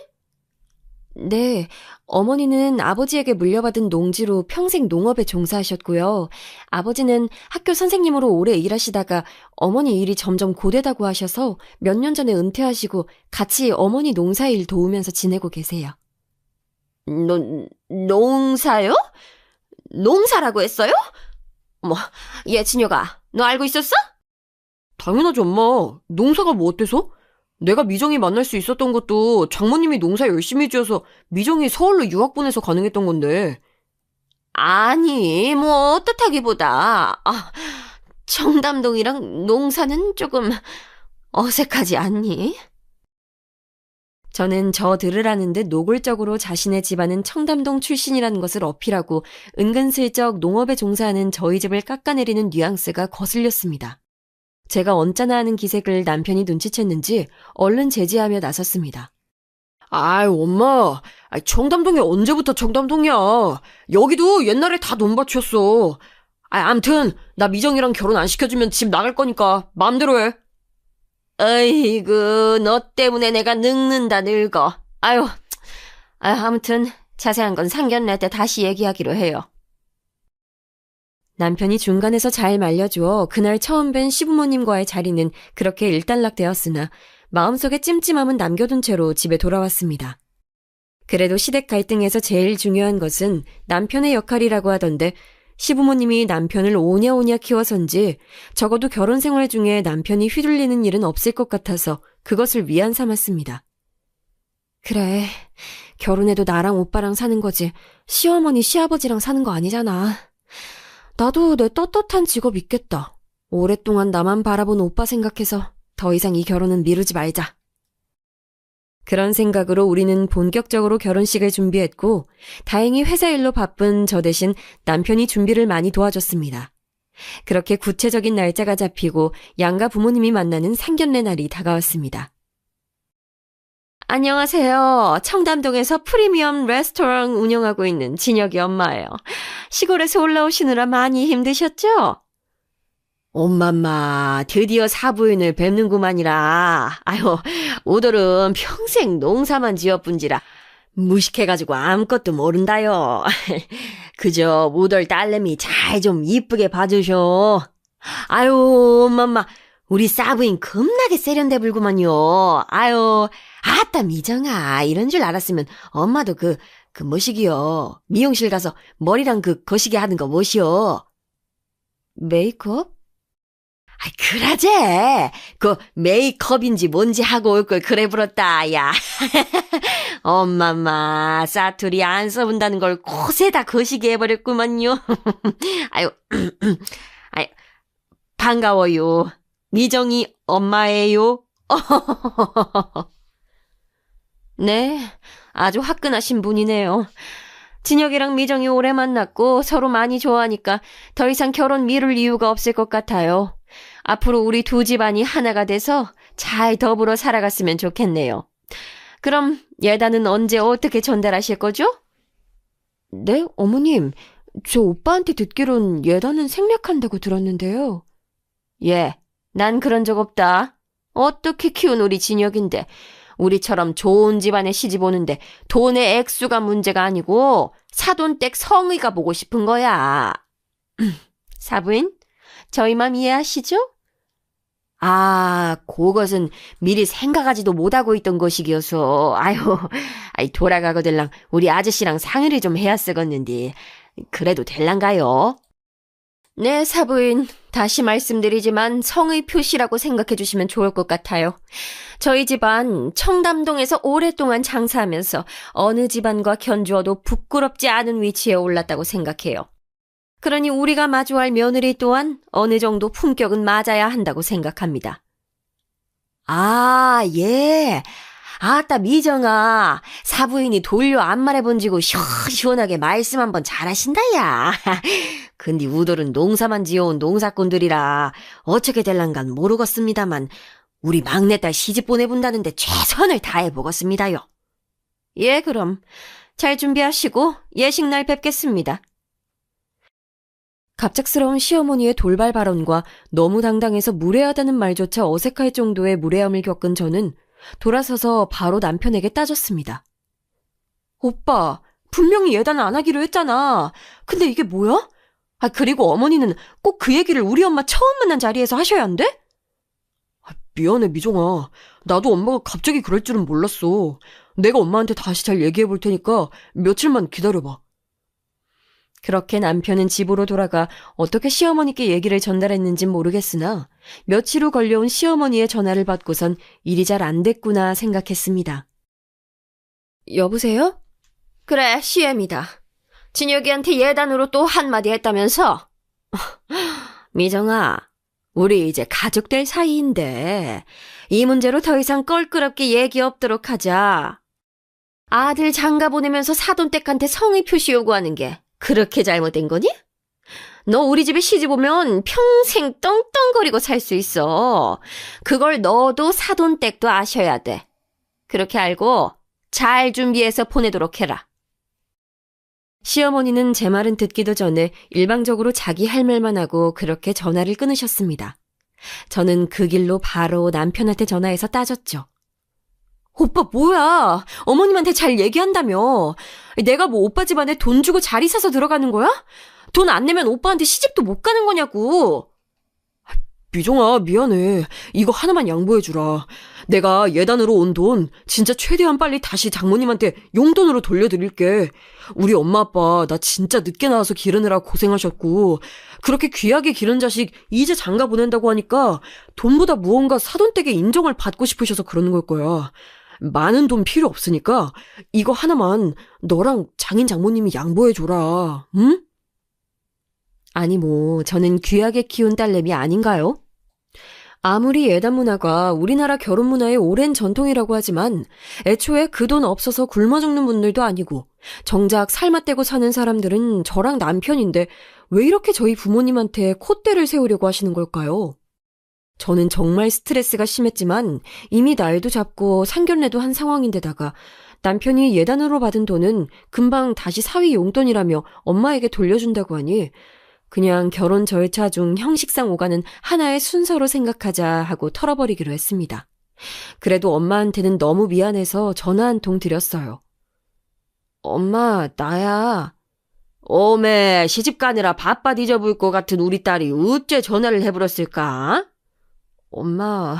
네, 어머니는 아버지에게 물려받은 농지로 평생 농업에 종사하셨고요. 아버지는 학교 선생님으로 오래 일하시다가 어머니 일이 점점 고되다고 하셔서 몇 년 전에 은퇴하시고 같이 어머니 농사일 도우면서 지내고 계세요. 농사요? 농사라고 했어요? 어머, 얘 진혁아, 너 알고 있었어? 당연하지, 엄마. 농사가 뭐 어때서? 내가 미정이 만날 수 있었던 것도 장모님이 농사 열심히 지어서 미정이 서울로 유학 보내서 가능했던 건데. 아니, 뭐 어떻다기보다 청담동이랑 농사는 조금 어색하지 않니? 저는 저 들으라는 듯 노골적으로 자신의 집안은 청담동 출신이라는 것을 어필하고 은근슬쩍 농업에 종사하는 저희 집을 깎아내리는 뉘앙스가 거슬렸습니다. 제가 언짢아 하는 기색을 남편이 눈치챘는지 얼른 제지하며 나섰습니다. 아이, 엄마. 청담동이 언제부터 청담동이야. 여기도 옛날에 다 논밭이었어. 암튼 나 미정이랑 결혼 안 시켜주면 집 나갈 거니까 마음대로 해. 어이구, 너 때문에 내가 늙는다 늙어. 아무튼 자세한 건 상견례 때 다시 얘기하기로 해요. 남편이 중간에서 잘 말려주어 그날 처음 뵌 시부모님과의 자리는 그렇게 일단락되었으나 마음속에 찜찜함은 남겨둔 채로 집에 돌아왔습니다. 그래도 시댁 갈등에서 제일 중요한 것은 남편의 역할이라고 하던데 시부모님이 남편을 오냐오냐 키워선지 적어도 결혼 생활 중에 남편이 휘둘리는 일은 없을 것 같아서 그것을 위안 삼았습니다. 그래, 결혼해도 나랑 오빠랑 사는 거지 시어머니 시아버지랑 사는 거 아니잖아. 나도 내 떳떳한 직업 있겠다. 오랫동안 나만 바라본 오빠 생각해서 더 이상 이 결혼은 미루지 말자. 그런 생각으로 우리는 본격적으로 결혼식을 준비했고 다행히 회사 일로 바쁜 저 대신 남편이 준비를 많이 도와줬습니다. 그렇게 구체적인 날짜가 잡히고 양가 부모님이 만나는 상견례 날이 다가왔습니다. 안녕하세요. 청담동에서 프리미엄 레스토랑 운영하고 있는 진혁이 엄마예요. 시골에서 올라오시느라 많이 힘드셨죠? 엄마마, 드디어 사부인을 뵙는구만이라. 오돌은 평생 농사만 지어뿐지라 무식해가지고 아무것도 모른다요. 그저 오돌 딸내미 잘 좀 이쁘게 봐주셔. 엄마마, 우리 사부인 겁나게 세련돼 불구만요. 아따 미정아, 이런 줄 알았으면 엄마도 그 그 뭐시기요? 미용실 가서 머리랑 그 거시기 하는 거 뭐시요? 메이크업? 아이, 그라제. 그 메이크업인지 뭔지 하고 올 걸 그래 불었다, 야. 엄마마, 사투리 안 써본다는 걸 곳에다 거시기 해버렸구만요. 아유, 아유, 반가워요. 미정이 엄마예요. 네, 아주 화끈하신 분이네요. 진혁이랑 미정이 오래 만났고 서로 많이 좋아하니까 더 이상 결혼 미룰 이유가 없을 것 같아요. 앞으로 우리 두 집안이 하나가 돼서 잘 더불어 살아갔으면 좋겠네요. 그럼 예단은 언제 어떻게 전달하실 거죠? 네, 어머님. 저 오빠한테 듣기론 예단은 생략한다고 들었는데요. 예, 난 그런 적 없다. 어떻게 키운 우리 진혁인데 우리처럼 좋은 집안에 시집 오는데 돈의 액수가 문제가 아니고 사돈댁 성의가 보고 싶은 거야. 사부인, 저희 맘 이해하시죠? 아, 그것은 미리 생각하지도 못하고 있던 것이기여서 아유, 돌아가거들랑 우리 아저씨랑 상의를 좀 해야 쓰겄는데 그래도 될란가요? 네, 사부인. 다시 말씀드리지만 성의 표시라고 생각해 주시면 좋을 것 같아요. 저희 집안 청담동에서 오랫동안 장사하면서 어느 집안과 견주어도 부끄럽지 않은 위치에 올랐다고 생각해요. 그러니 우리가 마주할 며느리 또한 어느 정도 품격은 맞아야 한다고 생각합니다. 아, 예. 아따, 미정아. 사부인이 돌려 안 말해본지고 시원하게 말씀 한번 잘하신다, 야. 근데 우돌은 농사만 지어온 농사꾼들이라 어떻게 될란간 모르겠습니다만 우리 막내딸 시집 보내본다는데 최선을 다해보겠습니다요. 예, 그럼 잘 준비하시고 예식날 뵙겠습니다. 갑작스러운 시어머니의 돌발 발언과 너무 당당해서 무례하다는 말조차 어색할 정도의 무례함을 겪은 저는 돌아서서 바로 남편에게 따졌습니다. 오빠, 분명히 예단 안 하기로 했잖아. 근데 이게 뭐야? 아, 그리고 어머니는 꼭 그 얘기를 우리 엄마 처음 만난 자리에서 하셔야 안 돼? 아, 미안해, 미정아. 나도 엄마가 갑자기 그럴 줄은 몰랐어. 내가 엄마한테 다시 잘 얘기해 볼 테니까 며칠만 기다려봐. 그렇게 남편은 집으로 돌아가 어떻게 시어머니께 얘기를 전달했는진 모르겠으나 며칠 후 걸려온 시어머니의 전화를 받고선 일이 잘 안 됐구나 생각했습니다. 여보세요? 그래, 시엠이다. 진혁이한테 예단으로 또 한마디 했다면서? 미정아, 우리 이제 가족 될 사이인데 이 문제로 더 이상 껄끄럽게 얘기 없도록 하자. 아들 장가 보내면서 사돈댁한테 성의 표시 요구하는 게 그렇게 잘못된 거니? 너 우리 집에 시집 오면 평생 떵떵거리고 살 수 있어. 그걸 너도 사돈댁도 아셔야 돼. 그렇게 알고 잘 준비해서 보내도록 해라. 시어머니는 제 말은 듣기도 전에 일방적으로 자기 할 말만 하고 그렇게 전화를 끊으셨습니다. 저는 그 길로 바로 남편한테 전화해서 따졌죠. 오빠 뭐야? 어머님한테 잘 얘기한다며. 내가 뭐 오빠 집안에 돈 주고 자리 사서 들어가는 거야? 돈 안 내면 오빠한테 시집도 못 가는 거냐고. 미정아, 미안해. 이거 하나만 양보해주라. 내가 예단으로 온 돈 진짜 최대한 빨리 다시 장모님한테 용돈으로 돌려드릴게. 우리 엄마 아빠 나 진짜 늦게 나와서 기르느라 고생하셨고 그렇게 귀하게 기른 자식 이제 장가 보낸다고 하니까 돈보다 무언가 사돈댁의 인정을 받고 싶으셔서 그러는 걸 거야. 많은 돈 필요 없으니까 이거 하나만 너랑 장인 장모님이 양보해줘라. 응? 아니 뭐 저는 귀하게 키운 딸내미 아닌가요? 아무리 예단 문화가 우리나라 결혼 문화의 오랜 전통이라고 하지만 애초에 그 돈 없어서 굶어 죽는 분들도 아니고 정작 삶아 떼고 사는 사람들은 저랑 남편인데 왜 이렇게 저희 부모님한테 콧대를 세우려고 하시는 걸까요? 저는 정말 스트레스가 심했지만 이미 나이도 잡고 상견례도 한 상황인데다가 남편이 예단으로 받은 돈은 금방 다시 사위 용돈이라며 엄마에게 돌려준다고 하니 그냥 결혼 절차 중 형식상 오가는 하나의 순서로 생각하자 하고 털어버리기로 했습니다. 그래도 엄마한테는 너무 미안해서 전화 한 통 드렸어요. 엄마, 나야. 오메, 시집 가느라 바빠 뒤져볼 것 같은 우리 딸이 어째 전화를 해버렸을까? 엄마,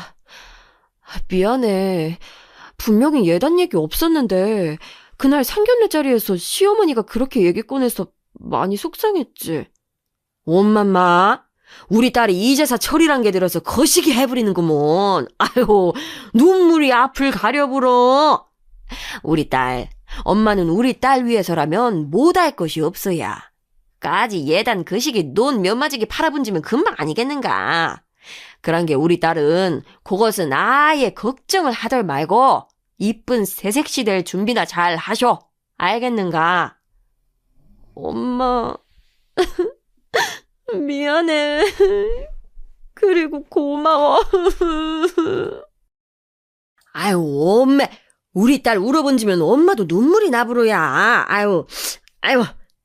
미안해. 분명히 예단 얘기 없었는데 그날 상견례 자리에서 시어머니가 그렇게 얘기 꺼내서 많이 속상했지. 엄마마, 우리 딸이 이제서 철이란 게 들어서 거시기 해버리는구먼. 아유, 눈물이 앞을 가려불어. 우리 딸, 엄마는 우리 딸 위해서라면 못할 것이 없어야. 까지 예단 그 시기 논 몇 마지기 팔아분지면 금방 아니겠는가. 그런 게 우리 딸은 그것은 아예 걱정을 하덜 말고 이쁜 새색시 될 준비나 잘 하쇼. 알겠는가? 엄마, 미안해. 그리고 고마워. 아유, 엄매, 우리 딸 울어본지면 엄마도 눈물이 나부러야. 아유,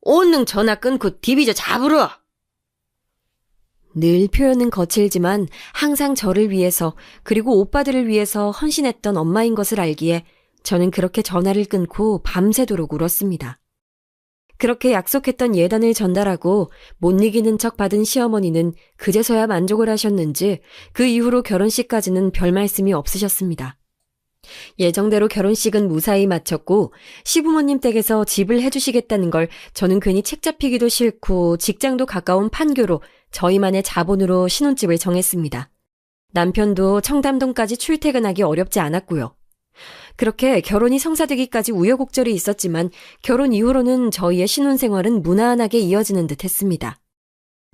얼른 전화 끊고 디비저 잡으러. 늘 표현은 거칠지만 항상 저를 위해서 그리고 오빠들을 위해서 헌신했던 엄마인 것을 알기에 저는 그렇게 전화를 끊고 밤새도록 울었습니다. 그렇게 약속했던 예단을 전달하고 못 이기는 척 받은 시어머니는 그제서야 만족을 하셨는지 그 이후로 결혼식까지는 별 말씀이 없으셨습니다. 예정대로 결혼식은 무사히 마쳤고 시부모님 댁에서 집을 해주시겠다는 걸 저는 괜히 책 잡히기도 싫고 직장도 가까운 판교로 저희만의 자본으로 신혼집을 정했습니다. 남편도 청담동까지 출퇴근하기 어렵지 않았고요. 그렇게 결혼이 성사되기까지 우여곡절이 있었지만 결혼 이후로는 저희의 신혼생활은 무난하게 이어지는 듯 했습니다.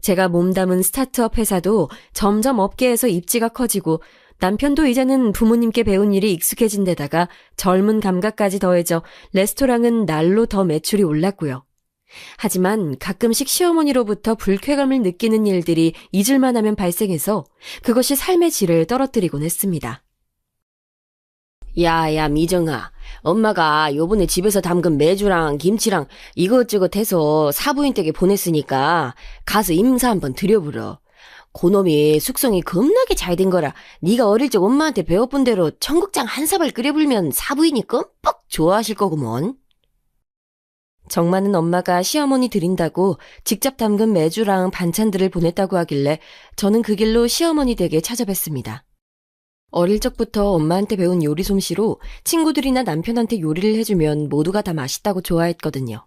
제가 몸담은 스타트업 회사도 점점 업계에서 입지가 커지고 남편도 이제는 부모님께 배운 일이 익숙해진 데다가 젊은 감각까지 더해져 레스토랑은 날로 더 매출이 올랐고요. 하지만 가끔씩 시어머니로부터 불쾌감을 느끼는 일들이 잊을만 하면 발생해서 그것이 삶의 질을 떨어뜨리곤 했습니다. 야야 미정아, 엄마가 요번에 집에서 담근 메주랑 김치랑 이것저것 해서 사부인 댁에 보냈으니까 가서 인사 한번 드려보러. 고놈이 숙성이 겁나게 잘 된 거라 네가 어릴 적 엄마한테 배워본 대로 청국장 한 사발 끓여불면 사부인이 끔뻑 좋아하실 거구먼. 정많은 엄마가 시어머니 드린다고 직접 담근 메주랑 반찬들을 보냈다고 하길래 저는 그 길로 시어머니 댁에 찾아뵀습니다. 어릴 적부터 엄마한테 배운 요리 솜씨로 친구들이나 남편한테 요리를 해주면 모두가 다 맛있다고 좋아했거든요.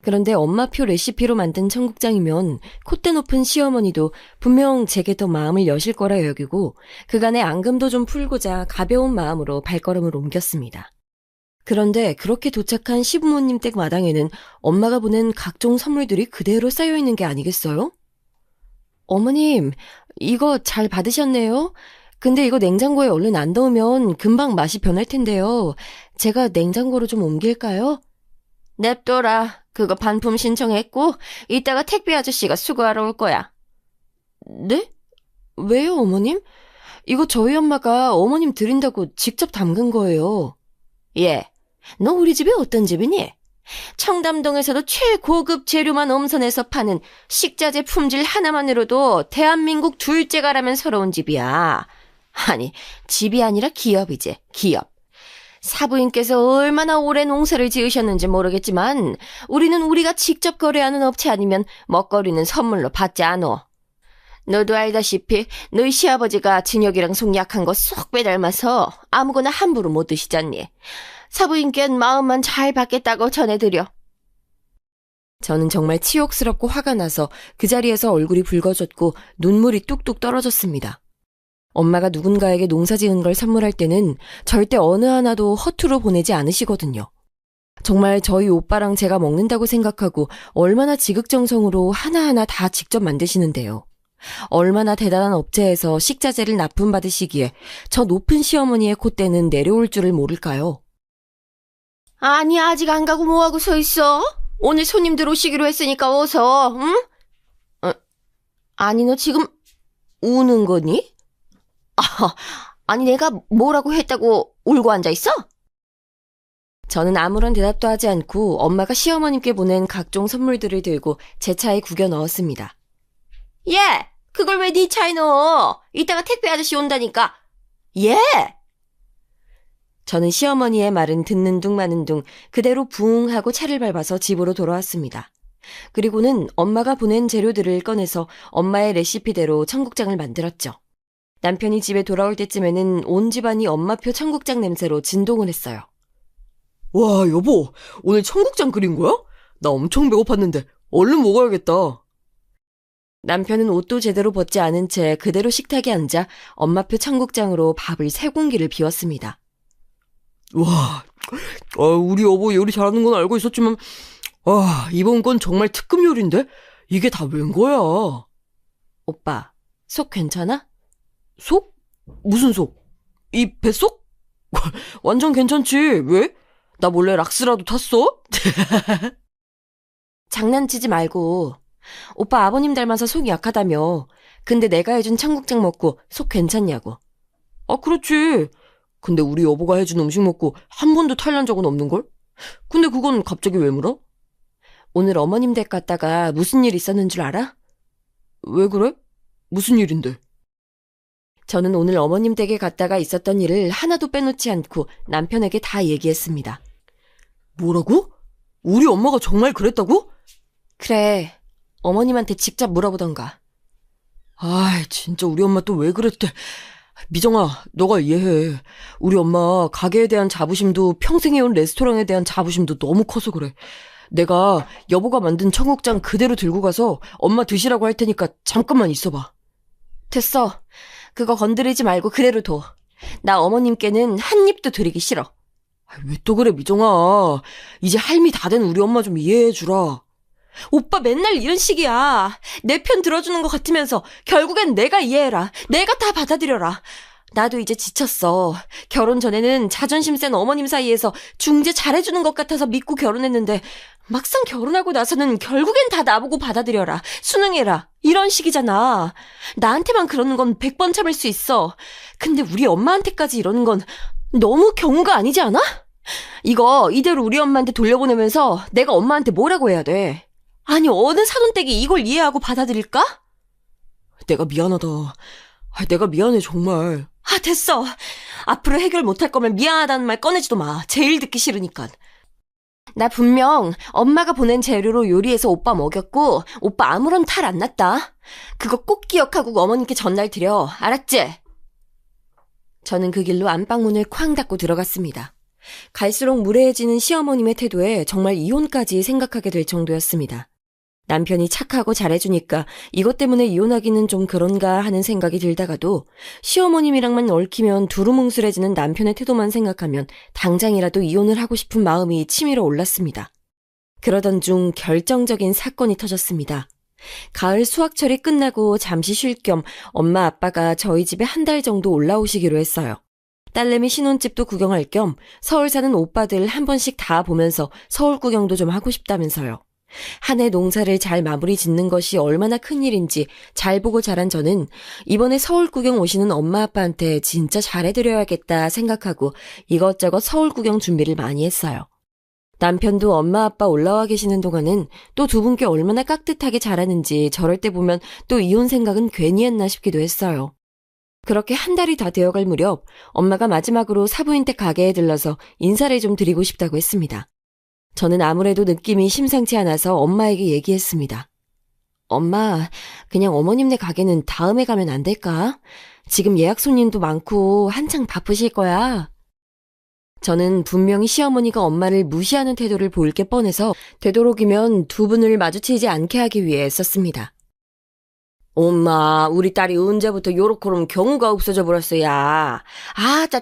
그런데 엄마표 레시피로 만든 청국장이면 콧대 높은 시어머니도 분명 제게 더 마음을 여실 거라 여기고 그간의 앙금도 좀 풀고자 가벼운 마음으로 발걸음을 옮겼습니다. 그런데 그렇게 도착한 시부모님 댁 마당에는 엄마가 보낸 각종 선물들이 그대로 쌓여있는 게 아니겠어요? 어머님, 이거 잘 받으셨네요. 근데 이거 냉장고에 얼른 안 넣으면 금방 맛이 변할 텐데요. 제가 냉장고로 좀 옮길까요? 냅둬라. 그거 반품 신청했고 이따가 택배 아저씨가 수거하러 올 거야. 네? 왜요, 어머님? 이거 저희 엄마가 어머님 드린다고 직접 담근 거예요. 예. 너 우리 집에 어떤 집이니? 청담동에서도 최고급 재료만 엄선해서 파는 식자재 품질 하나만으로도 대한민국 둘째가라면 서러운 집이야. 아니, 집이 아니라 기업이지, 기업. 사부인께서 얼마나 오래 농사를 지으셨는지 모르겠지만 우리는 우리가 직접 거래하는 업체 아니면 먹거리는 선물로 받지 않어. 너도 알다시피 너희 시아버지가 진혁이랑 속 약한 거 쏙 빼닮아서 아무거나 함부로 못 드시잖니. 사부인께는 마음만 잘 받겠다고 전해드려. 저는 정말 치욕스럽고 화가 나서 그 자리에서 얼굴이 붉어졌고 눈물이 뚝뚝 떨어졌습니다. 엄마가 누군가에게 농사 지은 걸 선물할 때는 절대 어느 하나도 허투루 보내지 않으시거든요. 정말 저희 오빠랑 제가 먹는다고 생각하고 얼마나 지극정성으로 하나하나 다 직접 만드시는데요. 얼마나 대단한 업체에서 식자재를 납품받으시기에 저 높은 시어머니의 콧대는 내려올 줄을 모를까요? 아니, 아직 안 가고 뭐하고 서 있어? 오늘 손님들 오시기로 했으니까 어서, 응? 아니, 너 지금 우는 거니? 아니 내가 뭐라고 했다고 울고 앉아있어? 저는 아무런 대답도 하지 않고 엄마가 시어머님께 보낸 각종 선물들을 들고 제 차에 구겨 넣었습니다. 예! 그걸 왜 네 차에 넣어? 이따가 택배 아저씨 온다니까. 예! 저는 시어머니의 말은 듣는 둥 마는 둥 그대로 붕 하고 차를 밟아서 집으로 돌아왔습니다. 그리고는 엄마가 보낸 재료들을 꺼내서 엄마의 레시피대로 청국장을 만들었죠. 남편이 집에 돌아올 때쯤에는 온 집안이 엄마표 청국장 냄새로 진동을 했어요. 와, 여보, 오늘 청국장 끓인 거야? 나 엄청 배고팠는데 얼른 먹어야겠다. 남편은 옷도 제대로 벗지 않은 채 그대로 식탁에 앉아 엄마표 청국장으로 밥을 3공기를 비웠습니다. 와, 우리 여보 요리 잘하는 건 알고 있었지만, 이번 건 정말 특급 요리인데? 이게 다 웬 거야? 오빠, 속 괜찮아? 속? 무슨 속? 이 뱃속? 완전 괜찮지. 왜? 나 몰래 락스라도 탔어? 장난치지 말고. 오빠 아버님 닮아서 속이 약하다며. 근데 내가 해준 청국장 먹고 속 괜찮냐고. 아, 그렇지. 근데 우리 여보가 해준 음식 먹고 한 번도 탈난 적은 없는걸? 근데 그건 갑자기 왜 물어? 오늘 어머님 댁 갔다가 무슨 일 있었는 줄 알아? 왜 그래? 무슨 일인데? 저는 오늘 어머님 댁에 갔다가 있었던 일을 하나도 빼놓지 않고 남편에게 다 얘기했습니다. 뭐라고? 우리 엄마가 정말 그랬다고? 그래, 어머님한테 직접 물어보던가. 아이, 진짜 우리 엄마 또 왜 그랬대. 미정아, 너가 이해해. 우리 엄마 가게에 대한 자부심도 평생 해온 레스토랑에 대한 자부심도 너무 커서 그래. 내가 여보가 만든 청국장 그대로 들고 가서 엄마 드시라고 할 테니까 잠깐만 있어봐. 됐어. 그거 건드리지 말고 그대로 둬. 나 어머님께는 한 입도 드리기 싫어. 왜 또 그래, 미정아. 이제 할미 다 된 우리 엄마 좀 이해해주라. 오빠 맨날 이런 식이야. 내 편 들어주는 것 같으면서 결국엔 내가 이해해라. 내가 다 받아들여라. 나도 이제 지쳤어. 결혼 전에는 자존심 센 어머님 사이에서 중재 잘해주는 것 같아서 믿고 결혼했는데 막상 결혼하고 나서는 결국엔 다 나보고 받아들여라. 순응해라. 이런 식이잖아. 나한테만 그러는 건 100번 참을 수 있어. 근데 우리 엄마한테까지 이러는 건 너무 경우가 아니지 않아? 이거 이대로 우리 엄마한테 돌려보내면서 내가 엄마한테 뭐라고 해야 돼? 아니, 어느 사돈댁이 이걸 이해하고 받아들일까? 내가 미안하다. 내가 미안해, 정말. 됐어. 앞으로 해결 못할 거면 미안하다는 말 꺼내지도 마. 제일 듣기 싫으니까. 나 분명 엄마가 보낸 재료로 요리해서 오빠 먹였고 오빠 아무런 탈 안 났다. 그거 꼭 기억하고 어머님께 전달 드려. 알았지? 저는 그 길로 안방문을 쾅 닫고 들어갔습니다. 갈수록 무례해지는 시어머님의 태도에 정말 이혼까지 생각하게 될 정도였습니다. 남편이 착하고 잘해주니까 이것 때문에 이혼하기는 좀 그런가 하는 생각이 들다가도 시어머님이랑만 얽히면 두루뭉술해지는 남편의 태도만 생각하면 당장이라도 이혼을 하고 싶은 마음이 치밀어 올랐습니다. 그러던 중 결정적인 사건이 터졌습니다. 가을 수학철이 끝나고 잠시 쉴 겸 엄마 아빠가 저희 집에 한 달 정도 올라오시기로 했어요. 딸내미 신혼집도 구경할 겸 서울 사는 오빠들 한 번씩 다 보면서 서울 구경도 좀 하고 싶다면서요. 한 해 농사를 잘 마무리 짓는 것이 얼마나 큰일인지 잘 보고 자란 저는 이번에 서울 구경 오시는 엄마 아빠한테 진짜 잘해드려야겠다 생각하고 이것저것 서울 구경 준비를 많이 했어요. 남편도 엄마 아빠 올라와 계시는 동안은 또 두 분께 얼마나 깍듯하게 잘하는지 저럴 때 보면 또 이혼 생각은 괜히 했나 싶기도 했어요. 그렇게 한 달이 다 되어갈 무렵 엄마가 마지막으로 사부인 댁 가게에 들러서 인사를 좀 드리고 싶다고 했습니다. 저는 아무래도 느낌이 심상치 않아서 엄마에게 얘기했습니다. 엄마, 그냥 어머님네 가게는 다음에 가면 안 될까? 지금 예약 손님도 많고 한창 바쁘실 거야. 저는 분명히 시어머니가 엄마를 무시하는 태도를 보일 게 뻔해서 되도록이면 두 분을 마주치지 않게 하기 위해 애썼습니다. 엄마, 우리 딸이 언제부터 요렇게럼 경우가 없어져 버렸어야.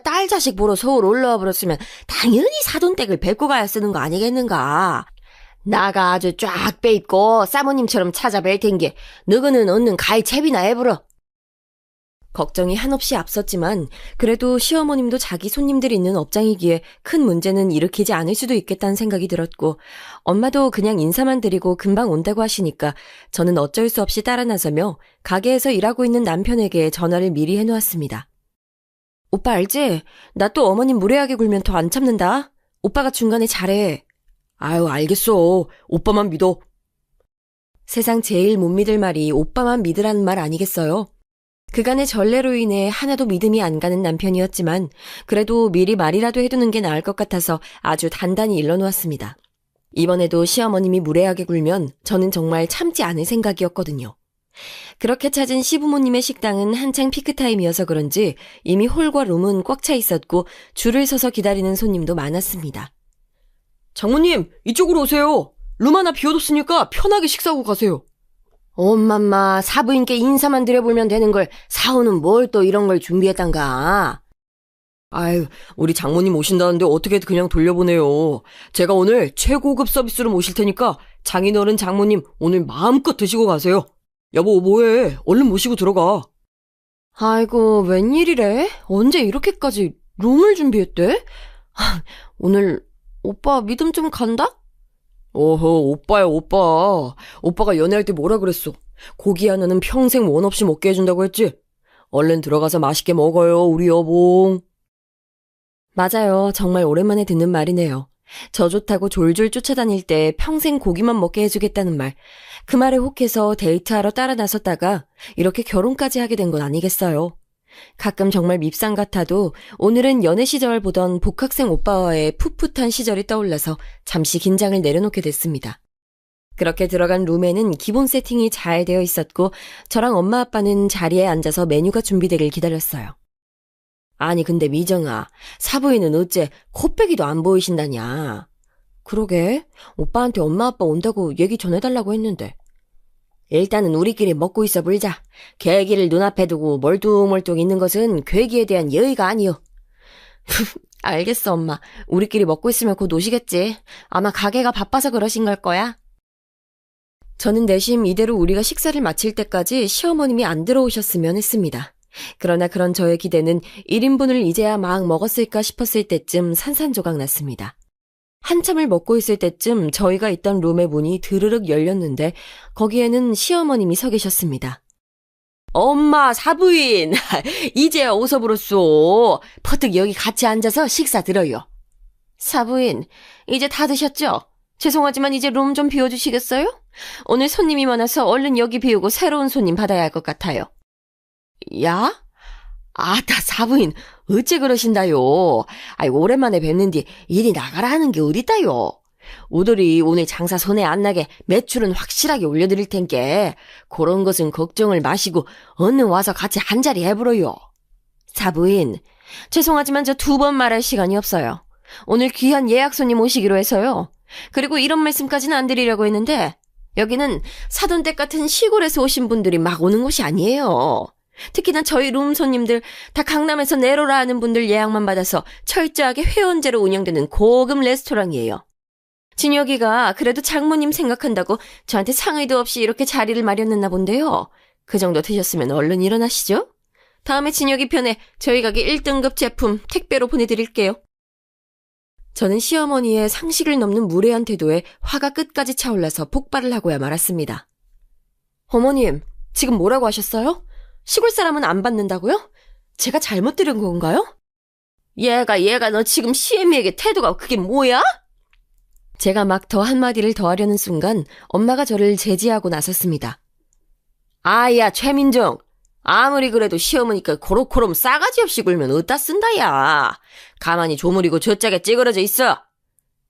딸 자식 보러 서울 올라와 버렸으면 당연히 사돈댁을 뵙고 가야 쓰는 거 아니겠는가. 나가 아주 쫙 빼입고 사모님처럼 찾아뵐 텐게 너그는 얻는 가히 채비나 해보러. 걱정이 한없이 앞섰지만 그래도 시어머님도 자기 손님들이 있는 업장이기에 큰 문제는 일으키지 않을 수도 있겠다는 생각이 들었고 엄마도 그냥 인사만 드리고 금방 온다고 하시니까 저는 어쩔 수 없이 따라 나서며 가게에서 일하고 있는 남편에게 전화를 미리 해놓았습니다. 오빠 알지? 나 또 어머님 무례하게 굴면 더 안 참는다. 오빠가 중간에 잘해. 아유, 알겠어. 오빠만 믿어. 세상 제일 못 믿을 말이 오빠만 믿으라는 말 아니겠어요? 그간의 전례로 인해 하나도 믿음이 안 가는 남편이었지만 그래도 미리 말이라도 해두는 게 나을 것 같아서 아주 단단히 일러놓았습니다. 이번에도 시어머님이 무례하게 굴면 저는 정말 참지 않을 생각이었거든요. 그렇게 찾은 시부모님의 식당은 한창 피크타임이어서 그런지 이미 홀과 룸은 꽉 차 있었고 줄을 서서 기다리는 손님도 많았습니다. 장모님, 이쪽으로 오세요. 룸 하나 비워뒀으니까 편하게 식사하고 가세요. 엄마마, 사부인께 인사만 드려보면 되는 걸 사오는 뭘 또 이런 걸 준비했단가? 아유, 우리 장모님 오신다는데 어떻게 그냥 돌려보내요. 제가 오늘 최고급 서비스로 모실 테니까 장인어른 장모님 오늘 마음껏 드시고 가세요. 여보, 뭐해? 얼른 모시고 들어가. 아이고, 웬일이래? 언제 이렇게까지 룸을 준비했대? 오늘 오빠 믿음 좀 간다? 어허, 오빠야, 오빠. 오빠가 연애할 때 뭐라 그랬어? 고기 하나는 평생 원 없이 먹게 해준다고 했지? 얼른 들어가서 맛있게 먹어요, 우리 여봉. 맞아요. 정말 오랜만에 듣는 말이네요. 저 좋다고 졸졸 쫓아다닐 때 평생 고기만 먹게 해주겠다는 말. 그 말에 혹해서 데이트하러 따라 나섰다가 이렇게 결혼까지 하게 된 건 아니겠어요. 가끔 정말 밉상 같아도 오늘은 연애 시절 보던 복학생 오빠와의 풋풋한 시절이 떠올라서 잠시 긴장을 내려놓게 됐습니다. 그렇게 들어간 룸에는 기본 세팅이 잘 되어 있었고 저랑 엄마 아빠는 자리에 앉아서 메뉴가 준비되길 기다렸어요. 아니 근데 미정아, 사부인은 어째 코빼기도 안 보이신다냐? 그러게, 오빠한테 엄마 아빠 온다고 얘기 전해달라고 했는데. 일단은 우리끼리 먹고 있어 불자. 계기를 눈앞에 두고 멀뚱멀뚱 있는 것은 괴기에 대한 예의가 아니요. 알겠어 엄마. 우리끼리 먹고 있으면 곧 오시겠지. 아마 가게가 바빠서 그러신 걸 거야. 저는 내심 이대로 우리가 식사를 마칠 때까지 시어머님이 안 들어오셨으면 했습니다. 그러나 그런 저의 기대는 1인분을 이제야 막 먹었을까 싶었을 때쯤 산산조각 났습니다. 한참을 먹고 있을 때쯤 저희가 있던 룸의 문이 드르륵 열렸는데 거기에는 시어머님이 서 계셨습니다. 엄마, 사부인, 이제야 오서 부르소. 퍼뜩 여기 같이 앉아서 식사 들어요. 사부인, 이제 다 드셨죠? 죄송하지만 이제 룸 좀 비워주시겠어요? 오늘 손님이 많아서 얼른 여기 비우고 새로운 손님 받아야 할 것 같아요. 야? 아따, 사부인, 어째 그러신다요? 아이고, 오랜만에 뵙는디 이리 나가라 하는 게 어딨다요? 우들이 오늘 장사 손에 안 나게 매출은 확실하게 올려드릴 텐께 그런 것은 걱정을 마시고 얼른 와서 같이 한자리 해보러요. 사부인, 죄송하지만 저 2번 말할 시간이 없어요. 오늘 귀한 예약 손님 오시기로 해서요. 그리고 이런 말씀까지는 안 드리려고 했는데 여기는 사돈댁 같은 시골에서 오신 분들이 막 오는 곳이 아니에요. 특히나 저희 룸 손님들 다 강남에서 내로라 하는 분들 예약만 받아서 철저하게 회원제로 운영되는 고급 레스토랑이에요. 진혁이가 그래도 장모님 생각한다고 저한테 상의도 없이 이렇게 자리를 마련했나 본데요. 그 정도 드셨으면 얼른 일어나시죠. 다음에 진혁이 편에 저희 가게 1등급 제품 택배로 보내드릴게요. 저는 시어머니의 상식을 넘는 무례한 태도에 화가 끝까지 차올라서 폭발을 하고야 말았습니다. 어머님, 지금 뭐라고 하셨어요? 시골 사람은 안 받는다고요? 제가 잘못 들은 건가요? 얘가 너 지금 시애미에게 태도가 그게 뭐야? 제가 막 더 한마디를 더 하려는 순간 엄마가 저를 제지하고 나섰습니다. 아야, 최민정. 아무리 그래도 시어머니까 고로코롬 싸가지 없이 굴면 어디다 쓴다, 야. 가만히 조무리고 저짝에 찌그러져 있어.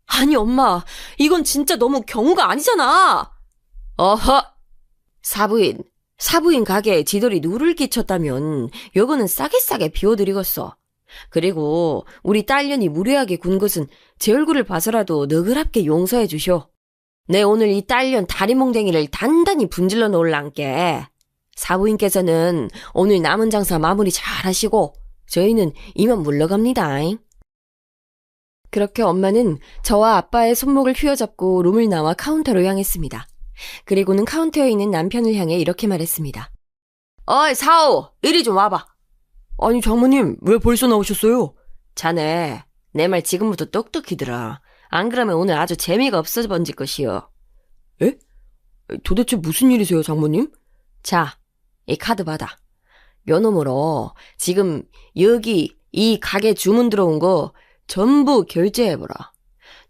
아니, 엄마. 이건 진짜 너무 경우가 아니잖아. 어허. 사부인 가게에 지돌이 누를 끼쳤다면 요거는 싸게 비워드리겠어. 그리고 우리 딸년이 무례하게 군 것은 제 얼굴을 봐서라도 너그럽게 용서해 주쇼. 내 오늘 이 딸년 다리몽댕이를 단단히 분질러 놓을란께. 사부인께서는 오늘 남은 장사 마무리 잘 하시고 저희는 이만 물러갑니다. 그렇게 엄마는 저와 아빠의 손목을 휘어잡고 룸을 나와 카운터로 향했습니다. 그리고는 카운터에 있는 남편을 향해 이렇게 말했습니다. 어이, 사오, 이리 좀 와봐. 아니, 장모님, 왜 벌써 나오셨어요? 자네, 내 말 지금부터 똑똑히 들어. 안 그러면 오늘 아주 재미가 없어 번질 것이요. 에? 도대체 무슨 일이세요, 장모님? 자, 이 카드 받아. 요 놈으로 지금 여기 이 가게 주문 들어온 거 전부 결제해보라.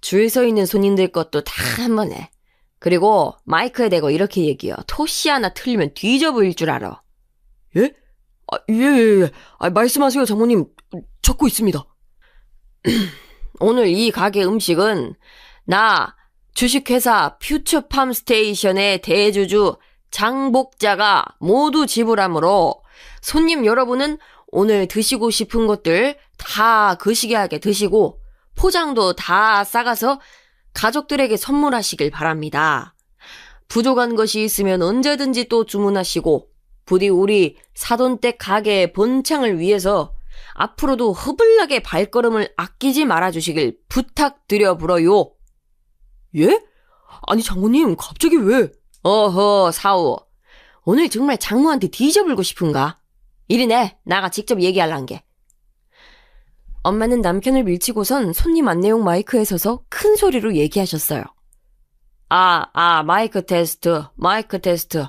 줄 서 있는 손님들 것도 다 한 번에. 그리고 마이크에 대고 이렇게 얘기해. 토시 하나 틀리면 뒤져 보일 줄 알아. 예? 예. 말씀하세요, 장모님. 적고 있습니다. 오늘 이 가게 음식은 나 주식회사 퓨처팜스테이션의 대주주 장복자가 모두 지불하므로 손님 여러분은 오늘 드시고 싶은 것들 다 거시기하게 드시고 포장도 다 싸가서 가족들에게 선물하시길 바랍니다. 부족한 것이 있으면 언제든지 또 주문하시고 부디 우리 사돈댁 가게의 번창을 위해서 앞으로도 허블나게 발걸음을 아끼지 말아주시길 부탁드려 불어요. 예? 아니, 장모님, 갑자기 왜? 어허, 사오. 오늘 정말 장모한테 뒤져불고 싶은가? 이리 내, 나가 직접 얘기할란 게. 엄마는 남편을 밀치고선 손님 안내용 마이크에 서서 큰 소리로 얘기하셨어요. 마이크 테스트, 마이크 테스트.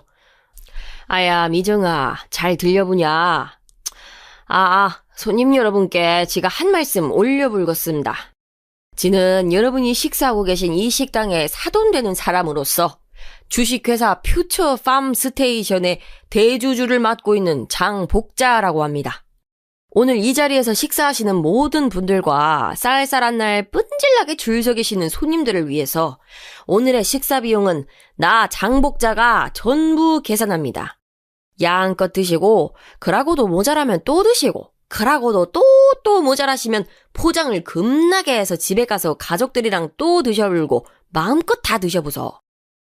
아야, 미정아, 잘 들려보냐? 손님 여러분께 제가 한 말씀 올려불겠습니다. 지는 여러분이 식사하고 계신 이 식당에 사돈되는 사람으로서 주식회사 퓨처팜스테이션의 대주주를 맡고 있는 장복자라고 합니다. 오늘 이 자리에서 식사하시는 모든 분들과 쌀쌀한 날 끈질나게 줄 서 계시는 손님들을 위해서 오늘의 식사 비용은 나 장복자가 전부 계산합니다. 양껏 드시고 그러고도 모자라면 또 드시고 그러고도 또 모자라시면 포장을 겁나게 해서 집에 가서 가족들이랑 또 드셔불고 마음껏 다 드셔보소.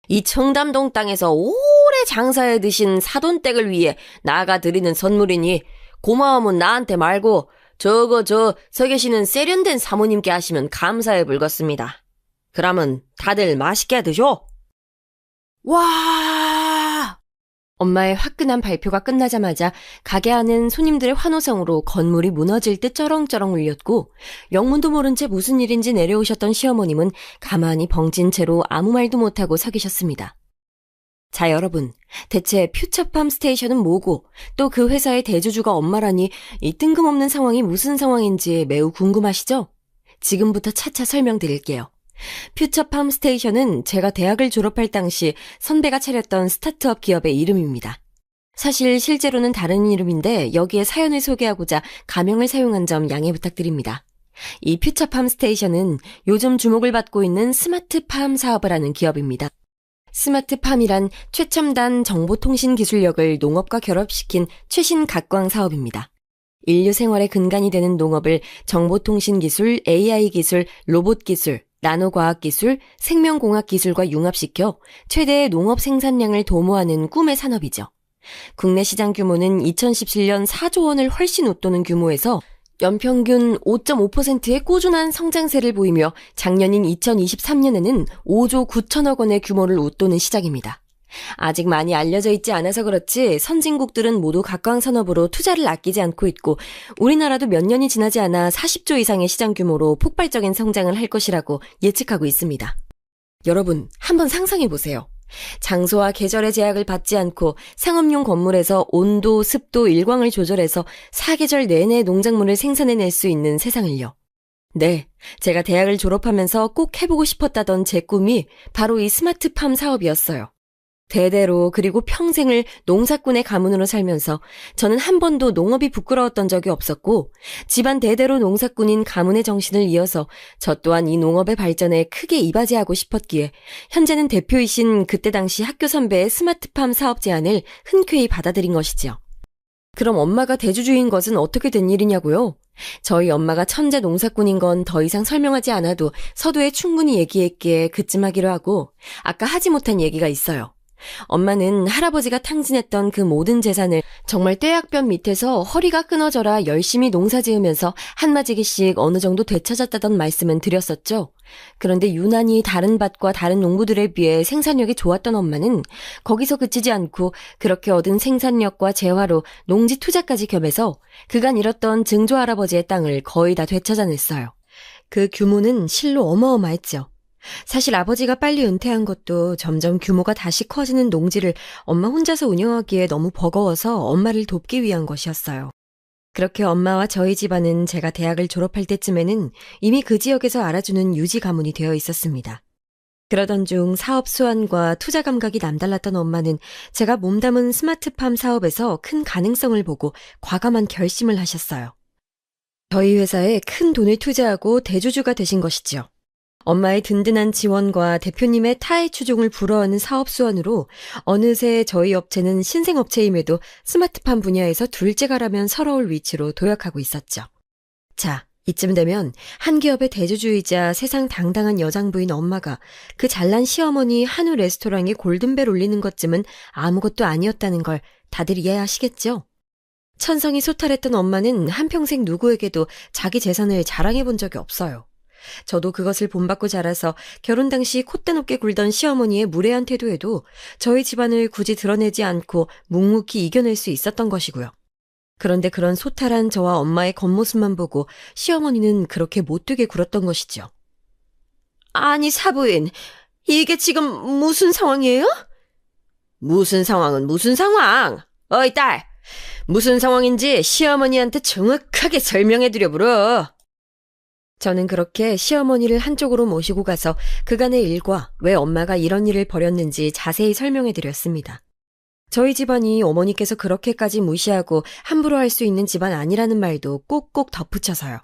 이 청담동 땅에서 오래 장사해 드신 사돈댁을 위해 나가 드리는 선물이니 고마움은 나한테 말고 서 계시는 세련된 사모님께 하시면 감사해 불겠습니다. 그러면 다들 맛있게 드셔. 와! 엄마의 화끈한 발표가 끝나자마자 가게 안은 손님들의 환호성으로 건물이 무너질 듯 쩌렁쩌렁 울렸고 영문도 모른 채 무슨 일인지 내려오셨던 시어머님은 가만히 벙찐 채로 아무 말도 못하고 서 계셨습니다. 자, 여러분, 대체 퓨처팜 스테이션은 뭐고 또 그 회사의 대주주가 엄마라니 이 뜬금없는 상황이 무슨 상황인지 매우 궁금하시죠? 지금부터 차차 설명드릴게요. 퓨처팜 스테이션은 제가 대학을 졸업할 당시 선배가 차렸던 스타트업 기업의 이름입니다. 사실 실제로는 다른 이름인데 여기에 사연을 소개하고자 가명을 사용한 점 양해 부탁드립니다. 이 퓨처팜 스테이션은 요즘 주목을 받고 있는 스마트팜 사업을 하는 기업입니다. 스마트팜이란 최첨단 정보통신 기술력을 농업과 결합시킨 최신 각광 사업입니다. 인류 생활의 근간이 되는 농업을 정보통신 기술, AI 기술, 로봇 기술, 나노과학기술, 생명공학기술과 융합시켜 최대의 농업 생산량을 도모하는 꿈의 산업이죠. 국내 시장 규모는 2017년 4조 원을 훨씬 웃도는 규모에서 연평균 5.5%의 꾸준한 성장세를 보이며 작년인 2023년에는 5조 9천억 원의 규모를 웃도는 시장입니다. 아직 많이 알려져 있지 않아서 그렇지 선진국들은 모두 각광산업으로 투자를 아끼지 않고 있고 우리나라도 몇 년이 지나지 않아 40조 이상의 시장 규모로 폭발적인 성장을 할 것이라고 예측하고 있습니다. 여러분, 한번 상상해보세요. 장소와 계절의 제약을 받지 않고 상업용 건물에서 온도, 습도, 일광을 조절해서 사계절 내내 농작물을 생산해낼 수 있는 세상을요. 네, 제가 대학을 졸업하면서 꼭 해보고 싶었다던 제 꿈이 바로 이 스마트팜 사업이었어요. 대대로 그리고 평생을 농사꾼의 가문으로 살면서 저는 한 번도 농업이 부끄러웠던 적이 없었고 집안 대대로 농사꾼인 가문의 정신을 이어서 저 또한 이 농업의 발전에 크게 이바지하고 싶었기에 현재는 대표이신 그때 당시 학교 선배의 스마트팜 사업 제안을 흔쾌히 받아들인 것이지요. 그럼 엄마가 대주주인 것은 어떻게 된 일이냐고요? 저희 엄마가 천재 농사꾼인 건 더 이상 설명하지 않아도 서두에 충분히 얘기했기에 그쯤 하기로 하고 아까 하지 못한 얘기가 있어요. 엄마는 할아버지가 탕진했던 그 모든 재산을 정말 떼약볕 밑에서 허리가 끊어져라 열심히 농사 지으면서 한마디씩 어느 정도 되찾았다던 말씀은 드렸었죠. 그런데 유난히 다른 밭과 다른 농부들에 비해 생산력이 좋았던 엄마는 거기서 그치지 않고 그렇게 얻은 생산력과 재화로 농지 투자까지 겸해서 그간 잃었던 증조 할아버지의 땅을 거의 다 되찾아냈어요. 그 규모는 실로 어마어마했죠. 사실 아버지가 빨리 은퇴한 것도 점점 규모가 다시 커지는 농지를 엄마 혼자서 운영하기에 너무 버거워서 엄마를 돕기 위한 것이었어요. 그렇게 엄마와 저희 집안은 제가 대학을 졸업할 때쯤에는 이미 그 지역에서 알아주는 유지 가문이 되어 있었습니다. 그러던 중 사업 수완과 투자 감각이 남달랐던 엄마는 제가 몸담은 스마트팜 사업에서 큰 가능성을 보고 과감한 결심을 하셨어요. 저희 회사에 큰 돈을 투자하고 대주주가 되신 것이지요. 엄마의 든든한 지원과 대표님의 타의 추종을 불허하는 사업 수완으로 어느새 저희 업체는 신생업체임에도 스마트팜 분야에서 둘째가라면 서러울 위치로 도약하고 있었죠. 자, 이쯤 되면 한 기업의 대주주이자 세상 당당한 여장부인 엄마가 그 잘난 시어머니 한우 레스토랑에 골든벨 울리는 것쯤은 아무것도 아니었다는 걸 다들 이해하시겠죠? 천성이 소탈했던 엄마는 한평생 누구에게도 자기 재산을 자랑해 본 적이 없어요. 저도 그것을 본받고 자라서 결혼 당시 콧대 높게 굴던 시어머니의 무례한 태도에도 저희 집안을 굳이 드러내지 않고 묵묵히 이겨낼 수 있었던 것이고요. 그런데 그런 소탈한 저와 엄마의 겉모습만 보고 시어머니는 그렇게 못되게 굴었던 것이죠. 아니 사부인, 이게 지금 무슨 상황이에요? 무슨 상황은 무슨 상황? 어이 딸, 무슨 상황인지 시어머니한테 정확하게 설명해드려 보러. 저는 그렇게 시어머니를 한쪽으로 모시고 가서 그간의 일과 왜 엄마가 이런 일을 벌였는지 자세히 설명해드렸습니다. 저희 집안이 어머니께서 그렇게까지 무시하고 함부로 할 수 있는 집안 아니라는 말도 꼭꼭 덧붙여서요.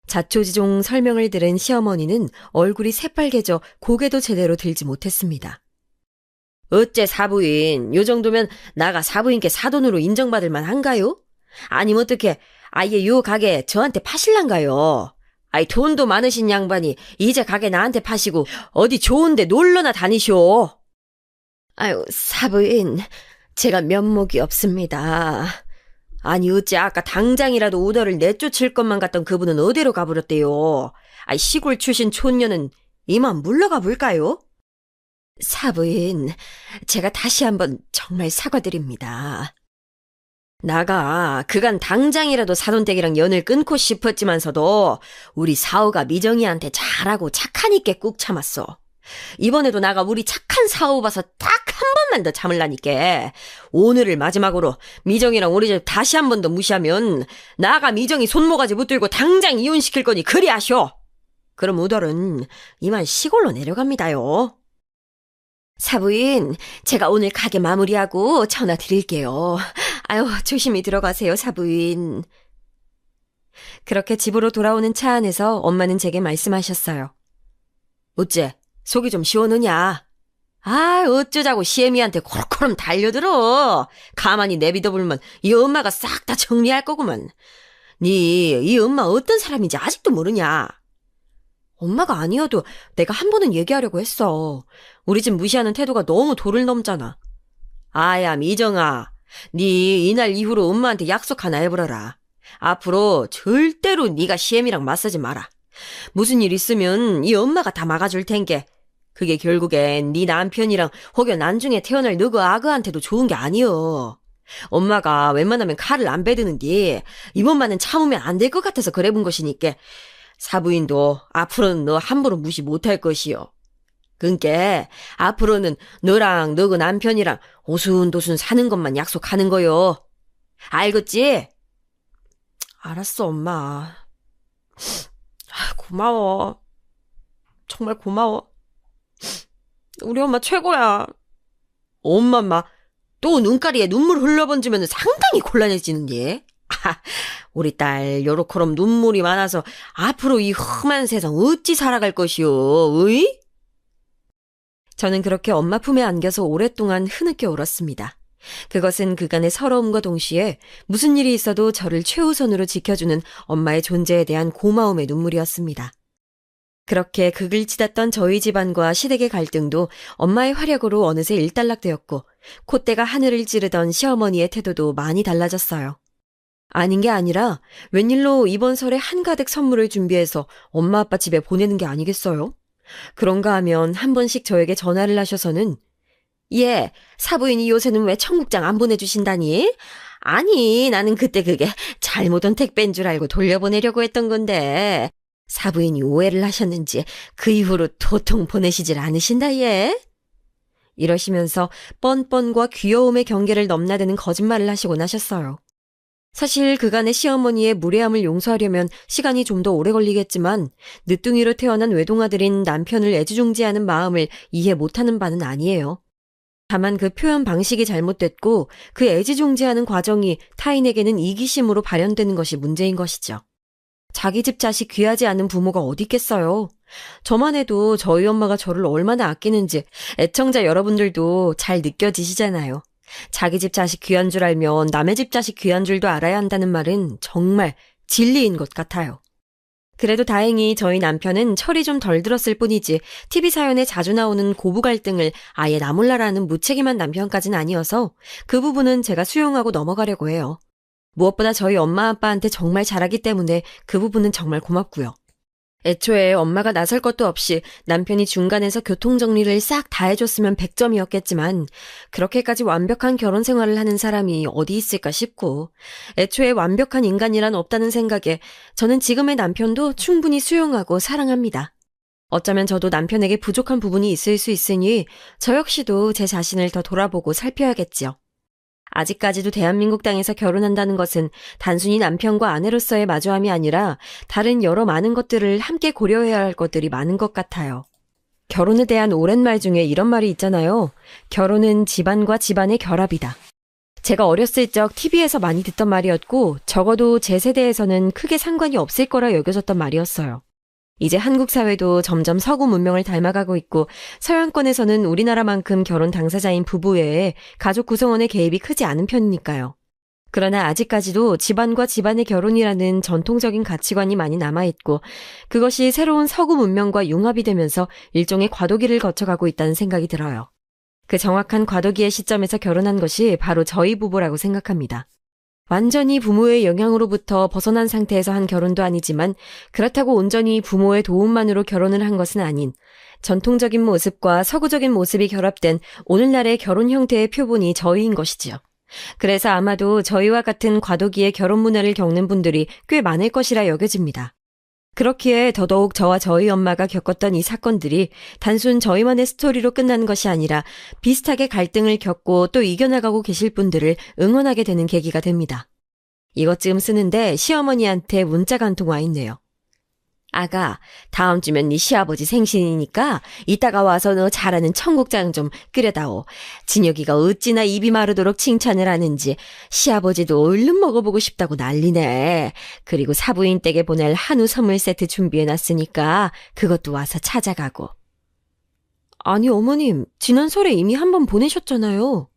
자초지종 설명을 들은 시어머니는 얼굴이 새빨개져 고개도 제대로 들지 못했습니다. 어째 사부인, 요 정도면 나가 사부인께 사돈으로 인정받을 만한가요? 아니면 어떻게 아예 요 가게 저한테 파실란가요? 아이 돈도 많으신 양반이 이제 가게 나한테 파시고 어디 좋은데 놀러나 다니쇼. 아유 사부인, 제가 면목이 없습니다. 아니 어째 아까 당장이라도 우더를 내쫓을 것만 같던 그분은 어디로 가버렸대요? 아이 시골 출신 촌녀는 이만 물러가 볼까요? 사부인, 제가 다시 한번 정말 사과드립니다. 나가 그간 당장이라도 사돈댁이랑 연을 끊고 싶었지만서도 우리 사오가 미정이한테 잘하고 착하니까 꾹 참았어. 이번에도 나가 우리 착한 사오 봐서 딱 한 번만 더 참을라니까. 오늘을 마지막으로 미정이랑 우리 집 다시 한 번 더 무시하면 나가 미정이 손모가지 붙들고 당장 이혼시킬 거니 그리 하쇼. 그럼 우덜은 이만 시골로 내려갑니다요. 사부인, 제가 오늘 가게 마무리하고 전화 드릴게요. 아유, 조심히 들어가세요, 사부인. 그렇게 집으로 돌아오는 차 안에서 엄마는 제게 말씀하셨어요. 어째, 속이 좀 시원하냐? 아, 어쩌자고 시애미한테 코르코름 달려들어. 가만히 내비둬 보면 이 엄마가 싹 다 정리할 거구먼. 이 엄마 어떤 사람인지 아직도 모르냐? 엄마가 아니어도 내가 한 번은 얘기하려고 했어. 우리 집 무시하는 태도가 너무 도를 넘잖아. 아야 미정아, 네 이날 이후로 엄마한테 약속 하나 해보라라. 앞으로 절대로 네가 시애미랑 맞서지 마라. 무슨 일 있으면 이 엄마가 다 막아줄 텐게. 그게 결국엔 네 남편이랑 혹여 나중에 태어날 너그 아그한테도 좋은 게 아니여. 엄마가 웬만하면 칼을 안 베드는데 이번만은 참으면 안 될 것 같아서 그래 본 것이니까 사부인도 앞으로는 너 함부로 무시 못할 것이요. 그니까 앞으로는 너랑 너그 남편이랑 오순도순 사는 것만 약속하는 거요. 알겠지? 알았어 엄마. 고마워. 정말 고마워. 우리 엄마 최고야. 엄마 또 눈가리에 눈물 흘러번지면 상당히 곤란해지는데. 우리 딸 요렇게럼 눈물이 많아서 앞으로 이 험한 세상 어찌 살아갈 것이오, 으이? 저는 그렇게 엄마 품에 안겨서 오랫동안 흐느껴 울었습니다. 그것은 그간의 서러움과 동시에 무슨 일이 있어도 저를 최우선으로 지켜주는 엄마의 존재에 대한 고마움의 눈물이었습니다. 그렇게 극을 치닫던 저희 집안과 시댁의 갈등도 엄마의 활약으로 어느새 일단락되었고 콧대가 하늘을 찌르던 시어머니의 태도도 많이 달라졌어요. 아닌 게 아니라 웬일로 이번 설에 한가득 선물을 준비해서 엄마 아빠 집에 보내는 게 아니겠어요? 그런가 하면 한 번씩 저에게 전화를 하셔서는 예, 사부인이 요새는 왜 청국장 안 보내주신다니? 아니, 나는 그때 그게 잘못 온 택배인 줄 알고 돌려보내려고 했던 건데 사부인이 오해를 하셨는지 그 이후로 도통 보내시질 않으신다 예? 이러시면서 뻔뻔과 귀여움의 경계를 넘나드는 거짓말을 하시곤 하셨어요. 사실 그간의 시어머니의 무례함을 용서하려면 시간이 좀 더 오래 걸리겠지만 늦둥이로 태어난 외동아들인 남편을 애지중지하는 마음을 이해 못하는 바는 아니에요. 다만 그 표현 방식이 잘못됐고 그 애지중지하는 과정이 타인에게는 이기심으로 발현되는 것이 문제인 것이죠. 자기 집 자식 귀하지 않은 부모가 어디 있겠어요. 저만 해도 저희 엄마가 저를 얼마나 아끼는지 애청자 여러분들도 잘 느껴지시잖아요. 자기 집 자식 귀한 줄 알면 남의 집 자식 귀한 줄도 알아야 한다는 말은 정말 진리인 것 같아요. 그래도 다행히 저희 남편은 철이 좀 덜 들었을 뿐이지 TV 사연에 자주 나오는 고부 갈등을 아예 나몰라라는 무책임한 남편까지는 아니어서 그 부분은 제가 수용하고 넘어가려고 해요. 무엇보다 저희 엄마 아빠한테 정말 잘하기 때문에 그 부분은 정말 고맙고요. 애초에 엄마가 나설 것도 없이 남편이 중간에서 교통정리를 싹 다 해줬으면 100점이었겠지만 그렇게까지 완벽한 결혼 생활을 하는 사람이 어디 있을까 싶고 애초에 완벽한 인간이란 없다는 생각에 저는 지금의 남편도 충분히 수용하고 사랑합니다. 어쩌면 저도 남편에게 부족한 부분이 있을 수 있으니 저 역시도 제 자신을 더 돌아보고 살펴야겠지요. 아직까지도 대한민국 땅에서 결혼한다는 것은 단순히 남편과 아내로서의 마주함이 아니라 다른 여러 많은 것들을 함께 고려해야 할 것들이 많은 것 같아요. 결혼에 대한 오랜 말 중에 이런 말이 있잖아요. 결혼은 집안과 집안의 결합이다. 제가 어렸을 적 TV에서 많이 듣던 말이었고 적어도 제 세대에서는 크게 상관이 없을 거라 여겨졌던 말이었어요. 이제 한국 사회도 점점 서구 문명을 닮아가고 있고 서양권에서는 우리나라만큼 결혼 당사자인 부부 외에 가족 구성원의 개입이 크지 않은 편이니까요. 그러나 아직까지도 집안과 집안의 결혼이라는 전통적인 가치관이 많이 남아있고 그것이 새로운 서구 문명과 융합이 되면서 일종의 과도기를 거쳐가고 있다는 생각이 들어요. 그 정확한 과도기의 시점에서 결혼한 것이 바로 저희 부부라고 생각합니다. 완전히 부모의 영향으로부터 벗어난 상태에서 한 결혼도 아니지만 그렇다고 온전히 부모의 도움만으로 결혼을 한 것은 아닌 전통적인 모습과 서구적인 모습이 결합된 오늘날의 결혼 형태의 표본이 저희인 것이지요. 그래서 아마도 저희와 같은 과도기의 결혼 문화를 겪는 분들이 꽤 많을 것이라 여겨집니다. 그렇기에 더더욱 저와 저희 엄마가 겪었던 이 사건들이 단순 저희만의 스토리로 끝나는 것이 아니라 비슷하게 갈등을 겪고 또 이겨나가고 계실 분들을 응원하게 되는 계기가 됩니다. 이것쯤 쓰는데 시어머니한테 문자가 한 통 와 있네요. 아가, 다음 주면 네 시아버지 생신이니까 이따가 와서 너 잘하는 청국장 좀 끓여다오. 진혁이가 어찌나 입이 마르도록 칭찬을 하는지 시아버지도 얼른 먹어보고 싶다고 난리네. 그리고 사부인 댁에 보낼 한우 선물 세트 준비해놨으니까 그것도 와서 찾아가고. 아니 어머님, 지난 설에 이미 한 번 보내셨잖아요.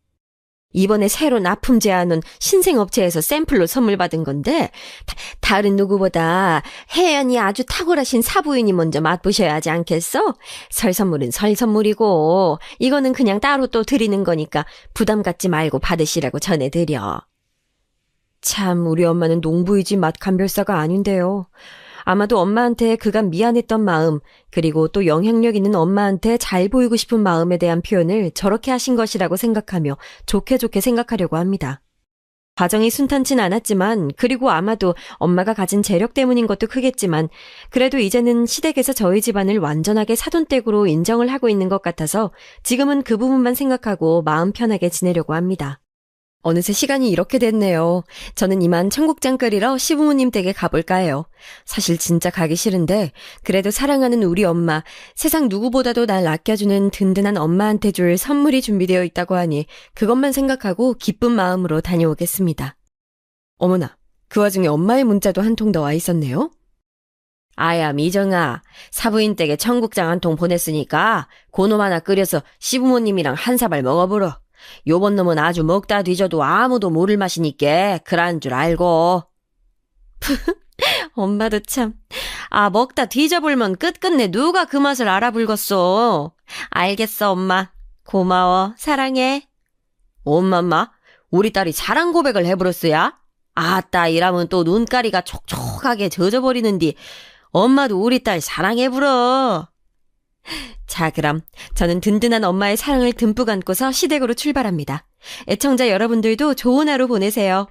이번에 새로 납품 제안은 신생업체에서 샘플로 선물 받은 건데 다른 누구보다 혜연이 아주 탁월하신 사부인이 먼저 맛보셔야 하지 않겠어? 설 선물은 설 선물이고 이거는 그냥 따로 또 드리는 거니까 부담 갖지 말고 받으시라고 전해드려. 참 우리 엄마는 농부이지 맛감별사가 아닌데요. 아마도 엄마한테 그간 미안했던 마음 그리고 또 영향력 있는 엄마한테 잘 보이고 싶은 마음에 대한 표현을 저렇게 하신 것이라고 생각하며 좋게 생각하려고 합니다. 과정이 순탄치 않았지만 그리고 아마도 엄마가 가진 재력 때문인 것도 크겠지만 그래도 이제는 시댁에서 저희 집안을 완전하게 사돈댁으로 인정을 하고 있는 것 같아서 지금은 그 부분만 생각하고 마음 편하게 지내려고 합니다. 어느새 시간이 이렇게 됐네요. 저는 이만 청국장 끓이러 시부모님 댁에 가볼까 해요. 사실 진짜 가기 싫은데 그래도 사랑하는 우리 엄마, 세상 누구보다도 날 아껴주는 든든한 엄마한테 줄 선물이 준비되어 있다고 하니 그것만 생각하고 기쁜 마음으로 다녀오겠습니다. 어머나, 그 와중에 엄마의 문자도 한 통 더 와 있었네요. 아야 미정아, 사부인 댁에 청국장 한 통 보냈으니까 그놈 하나 끓여서 시부모님이랑 한 사발 먹어보러. 요번 놈은 아주 먹다 뒤져도 아무도 모를 맛이니까 그런 줄 알고. 엄마도 참. 아, 먹다 뒤져불면 끝끝내 누가 그 맛을 알아불겠어. 알겠어 엄마. 고마워. 사랑해. 엄마, 우리 딸이 사랑 고백을 해버렸어야? 아따 이라면 또 눈가리가 촉촉하게 젖어버리는디 엄마도 우리 딸 사랑해불어. 자, 그럼 저는 든든한 엄마의 사랑을 듬뿍 안고서 시댁으로 출발합니다. 애청자 여러분들도 좋은 하루 보내세요.